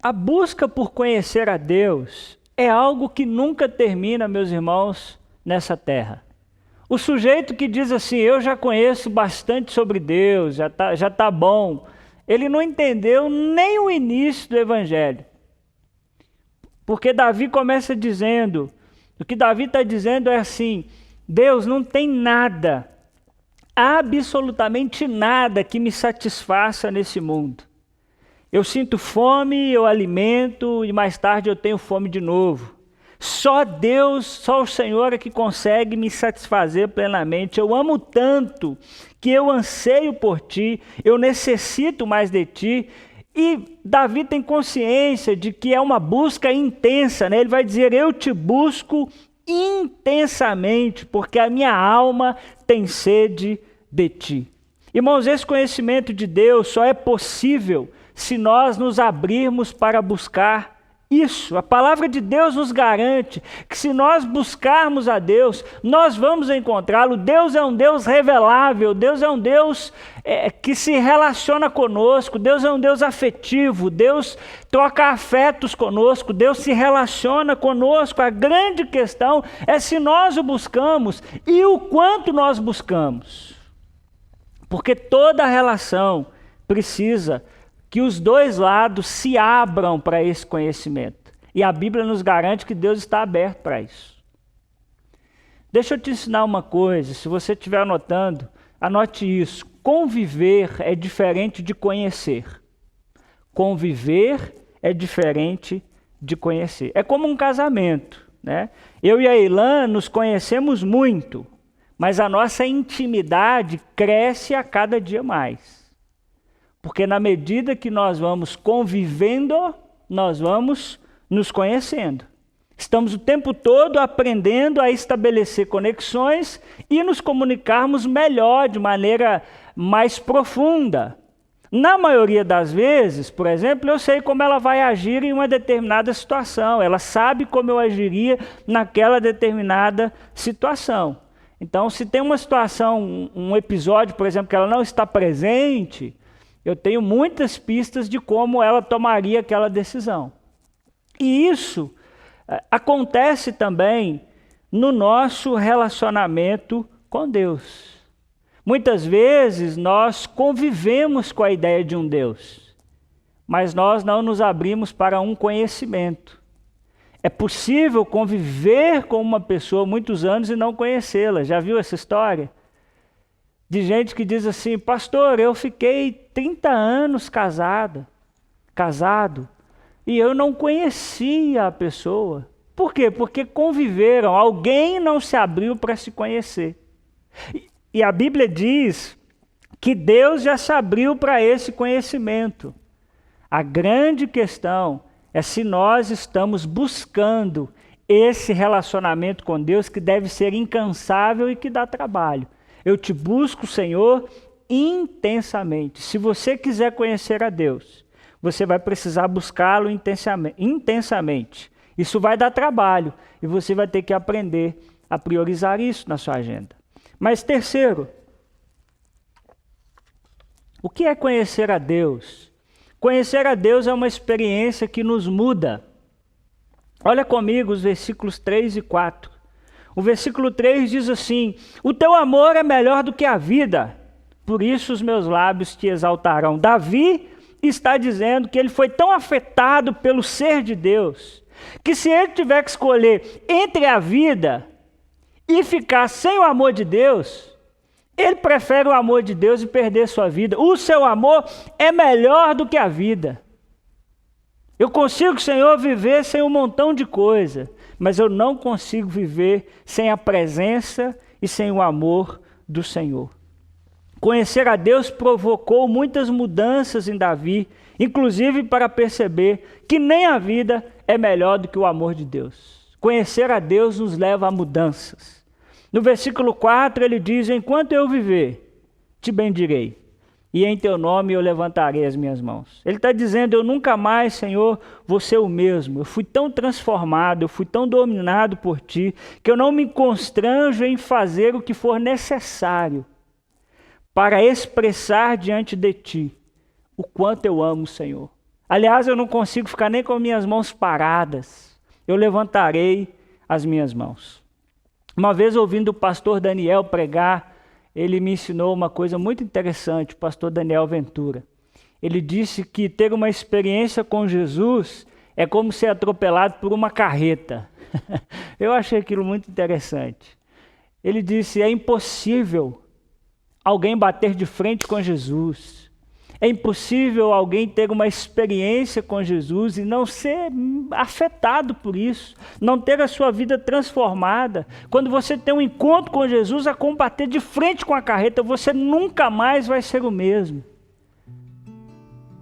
A busca por conhecer a Deus é algo que nunca termina, meus irmãos, nessa terra. O sujeito que diz assim, eu já conheço bastante sobre Deus, já tá bom, ele não entendeu nem o início do Evangelho. Porque Davi começa dizendo, o que Davi está dizendo é assim, Deus não tem nada, absolutamente nada que me satisfaça nesse mundo. Eu sinto fome, eu alimento e mais tarde eu tenho fome de novo. Só Deus, só o Senhor é que consegue me satisfazer plenamente. Eu amo tanto que eu anseio por ti, eu necessito mais de ti. E Davi tem consciência de que é uma busca intensa, né? Ele vai dizer, eu te busco intensamente, porque a minha alma tem sede de ti. Irmãos, esse conhecimento de Deus só é possível se nós nos abrirmos para buscar isso. A palavra de Deus nos garante que se nós buscarmos a Deus, nós vamos encontrá-lo. Deus é um Deus revelável, Deus é um Deus que se relaciona conosco, Deus é um Deus afetivo, Deus troca afetos conosco, Deus se relaciona conosco. A grande questão é se nós o buscamos e o quanto nós buscamos. Porque toda relação precisa que os dois lados se abram para esse conhecimento. E a Bíblia nos garante que Deus está aberto para isso. Deixa eu te ensinar uma coisa, se você estiver anotando, anote isso. Conviver é diferente de conhecer. Conviver é diferente de conhecer. É como um casamento, né? Eu e a Ilan nos conhecemos muito, mas a nossa intimidade cresce a cada dia mais. Porque na medida que nós vamos convivendo, nós vamos nos conhecendo. Estamos o tempo todo aprendendo a estabelecer conexões e nos comunicarmos melhor, de maneira mais profunda. Na maioria das vezes, por exemplo, eu sei como ela vai agir em uma determinada situação. Ela sabe como eu agiria naquela determinada situação. Então, se tem uma situação, um episódio, por exemplo, que ela não está presente, eu tenho muitas pistas de como ela tomaria aquela decisão. E isso acontece também no nosso relacionamento com Deus. Muitas vezes nós convivemos com a ideia de um Deus, mas nós não nos abrimos para um conhecimento. É possível conviver com uma pessoa muitos anos e não conhecê-la. Já viu essa história? De gente que diz assim, pastor, eu fiquei 30 anos casado, e eu não conhecia a pessoa. Por quê? Porque conviveram, alguém não se abriu para se conhecer. E a Bíblia diz que Deus já se abriu para esse conhecimento. A grande questão é se nós estamos buscando esse relacionamento com Deus que deve ser incansável e que dá trabalho. Eu te busco, Senhor, intensamente. Se você quiser conhecer a Deus, você vai precisar buscá-lo intensamente. Isso vai dar trabalho e você vai ter que aprender a priorizar isso na sua agenda. Mas terceiro, o que é conhecer a Deus? Conhecer a Deus é uma experiência que nos muda. Olha comigo os versículos 3 e 4. O versículo 3 diz assim, o teu amor é melhor do que a vida, por isso os meus lábios te exaltarão. Davi está dizendo que ele foi tão afetado pelo ser de Deus, que se ele tiver que escolher entre a vida e ficar sem o amor de Deus, ele prefere o amor de Deus e perder sua vida. O seu amor é melhor do que a vida. Eu consigo, Senhor, viver sem um montão de coisa, mas eu não consigo viver sem a presença e sem o amor do Senhor. Conhecer a Deus provocou muitas mudanças em Davi, inclusive para perceber que nem a vida é melhor do que o amor de Deus. Conhecer a Deus nos leva a mudanças. No versículo 4 ele diz: enquanto eu viver, te bendirei, e em teu nome eu levantarei as minhas mãos. Ele está dizendo: eu nunca mais, Senhor, vou ser o mesmo. Eu fui tão transformado, eu fui tão dominado por ti, que eu não me constranjo em fazer o que for necessário para expressar diante de ti o quanto eu amo o Senhor. Aliás, eu não consigo ficar nem com minhas mãos paradas. Eu levantarei as minhas mãos. Uma vez, ouvindo o pastor Daniel pregar, ele me ensinou uma coisa muito interessante, o pastor Daniel Ventura. Ele disse que ter uma experiência com Jesus é como ser atropelado por uma carreta. Eu achei aquilo muito interessante. Ele disse: é impossível alguém bater de frente com Jesus. É impossível alguém ter uma experiência com Jesus e não ser afetado por isso, não ter a sua vida transformada. Quando você tem um encontro com Jesus, a combater de frente com a carreta, você nunca mais vai ser o mesmo.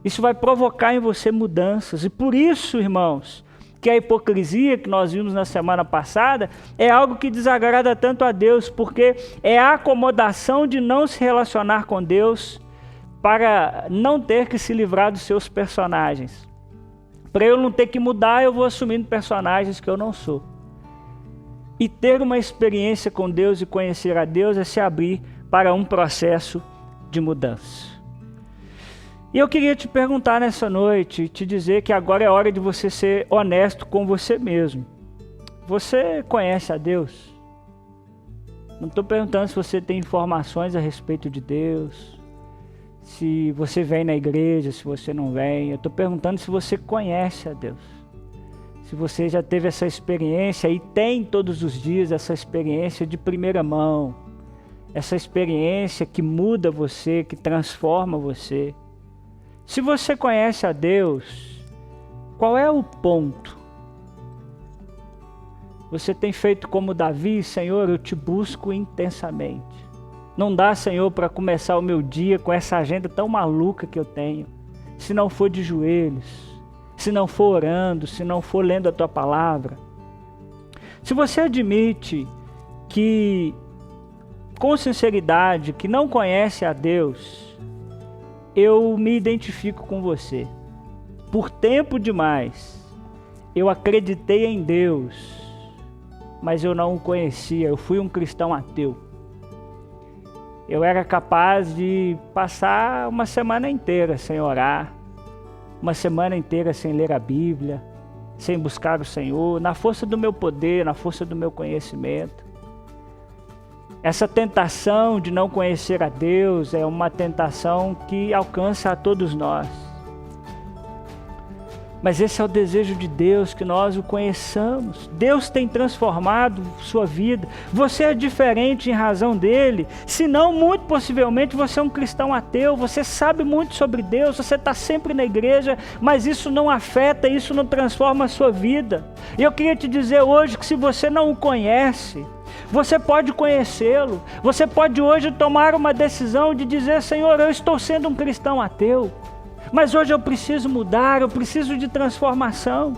Isso vai provocar em você mudanças. E por isso, irmãos, que a hipocrisia que nós vimos na semana passada é algo que desagrada tanto a Deus, porque é a acomodação de não se relacionar com Deus para não ter que se livrar dos seus personagens. Para eu não ter que mudar, eu vou assumindo personagens que eu não sou. E ter uma experiência com Deus e conhecer a Deus é se abrir para um processo de mudança. E eu queria te perguntar nessa noite, te dizer que agora é hora de você ser honesto com você mesmo. Você conhece a Deus? Não estou perguntando se você tem informações a respeito de Deus, se você vem na igreja, se você não vem. Eu estou perguntando se você conhece a Deus. Se você já teve essa experiência e tem todos os dias essa experiência de primeira mão, essa experiência que muda você, que transforma você. Se você conhece a Deus, qual é o ponto? Você tem feito como Davi: Senhor, eu te busco intensamente. Não dá, Senhor, para começar o meu dia com essa agenda tão maluca que eu tenho, se não for de joelhos, se não for orando, se não for lendo a tua palavra. Se você admite que, com sinceridade, que não conhece a Deus, eu me identifico com você. Por tempo demais, eu acreditei em Deus, mas eu não o conhecia. Eu fui um cristão ateu. Eu era capaz de passar uma semana inteira sem orar, uma semana inteira sem ler a Bíblia, sem buscar o Senhor, na força do meu poder, na força do meu conhecimento. Essa tentação de não conhecer a Deus é uma tentação que alcança a todos nós. Mas esse é o desejo de Deus, que nós o conheçamos. Deus tem transformado sua vida. Você é diferente em razão dele. Senão, muito possivelmente, você é um cristão ateu. Você sabe muito sobre Deus, você está sempre na igreja, mas isso não afeta, isso não transforma a sua vida. E eu queria te dizer hoje que se você não o conhece, você pode conhecê-lo. Você pode hoje tomar uma decisão de dizer: Senhor, eu estou sendo um cristão ateu, mas hoje eu preciso mudar, eu preciso de transformação.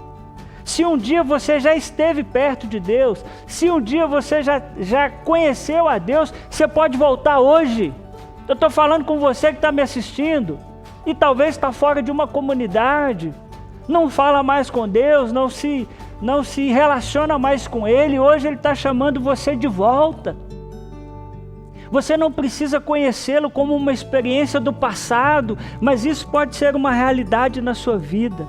Se um dia você já esteve perto de Deus, se um dia você já conheceu a Deus, você pode voltar hoje. Eu estou falando com você que está me assistindo e talvez está fora de uma comunidade, não fala mais com Deus, não se relaciona mais com Ele. Hoje Ele está chamando você de volta. Você não precisa conhecê-lo como uma experiência do passado, mas isso pode ser uma realidade na sua vida.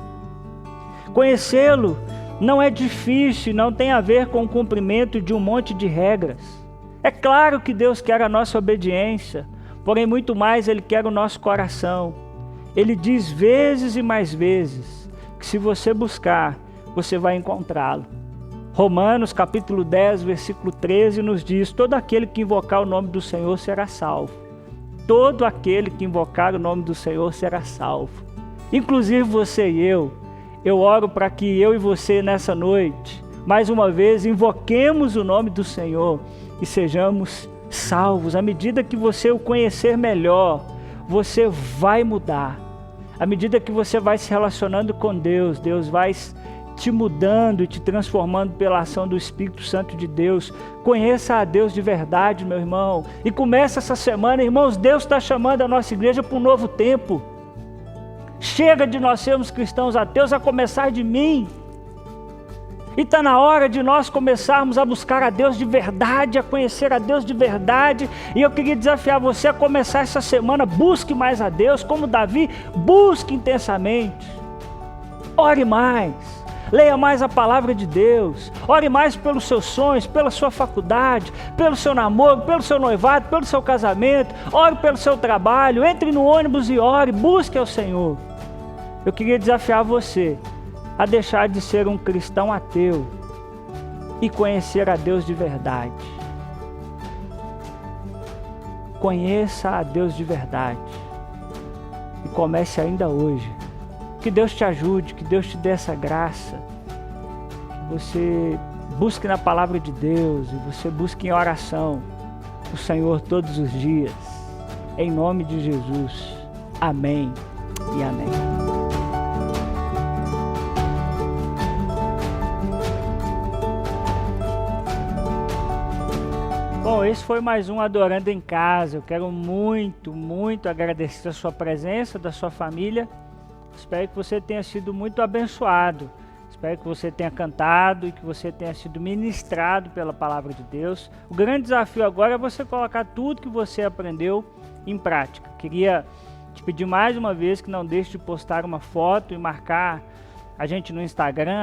Conhecê-lo não é difícil, não tem a ver com o cumprimento de um monte de regras. É claro que Deus quer a nossa obediência, porém muito mais Ele quer o nosso coração. Ele diz vezes e mais vezes que se você buscar, você vai encontrá-lo. Romanos capítulo 10, versículo 13 nos diz: todo aquele que invocar o nome do Senhor será salvo. Todo aquele que invocar o nome do Senhor será salvo. Inclusive você e eu oro para que eu e você nessa noite, mais uma vez, invoquemos o nome do Senhor e sejamos salvos. À medida que você o conhecer melhor, você vai mudar. À medida que você vai se relacionando com Deus, Deus vai te mudando e te transformando pela ação do Espírito Santo de Deus. Conheça a Deus de verdade, meu irmão. E começa essa semana, irmãos, Deus está chamando a nossa igreja para um novo tempo. Chega de nós sermos cristãos ateus, a começar de mim. E está na hora de nós começarmos a buscar a Deus de verdade, a conhecer a Deus de verdade. E eu queria desafiar você a começar essa semana, busque mais a Deus, como Davi, busque intensamente. Ore mais, leia mais a palavra de Deus, ore mais pelos seus sonhos, pela sua faculdade, pelo seu namoro, pelo seu noivado, pelo seu casamento, ore pelo seu trabalho, entre no ônibus e ore, busque ao Senhor. Eu queria desafiar você a deixar de ser um cristão ateu e conhecer a Deus de verdade. Conheça a Deus de verdade e comece ainda hoje. Que Deus te ajude, que Deus te dê essa graça, que você busque na palavra de Deus e você busque em oração o Senhor todos os dias. Em nome de Jesus. Amém e amém. Bom, esse foi mais um Adorando em Casa. Eu quero muito, muito agradecer a sua presença, da sua família. Espero que você tenha sido muito abençoado. Espero que você tenha cantado e que você tenha sido ministrado pela palavra de Deus. O grande desafio agora é você colocar tudo que você aprendeu em prática. Queria te pedir mais uma vez que não deixe de postar uma foto e marcar a gente no Instagram,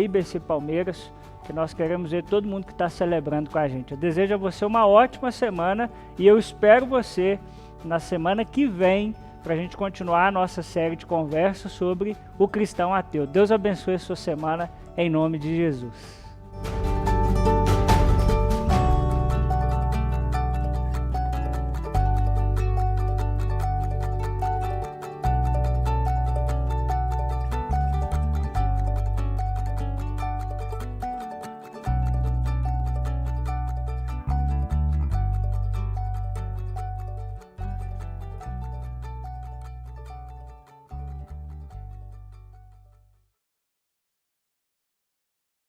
@IBCPalmeiras, que nós queremos ver todo mundo que está celebrando com a gente. Eu desejo a você uma ótima semana e eu espero você na semana que vem para a gente continuar a nossa série de conversas sobre o cristão ateu. Deus abençoe a sua semana em nome de Jesus.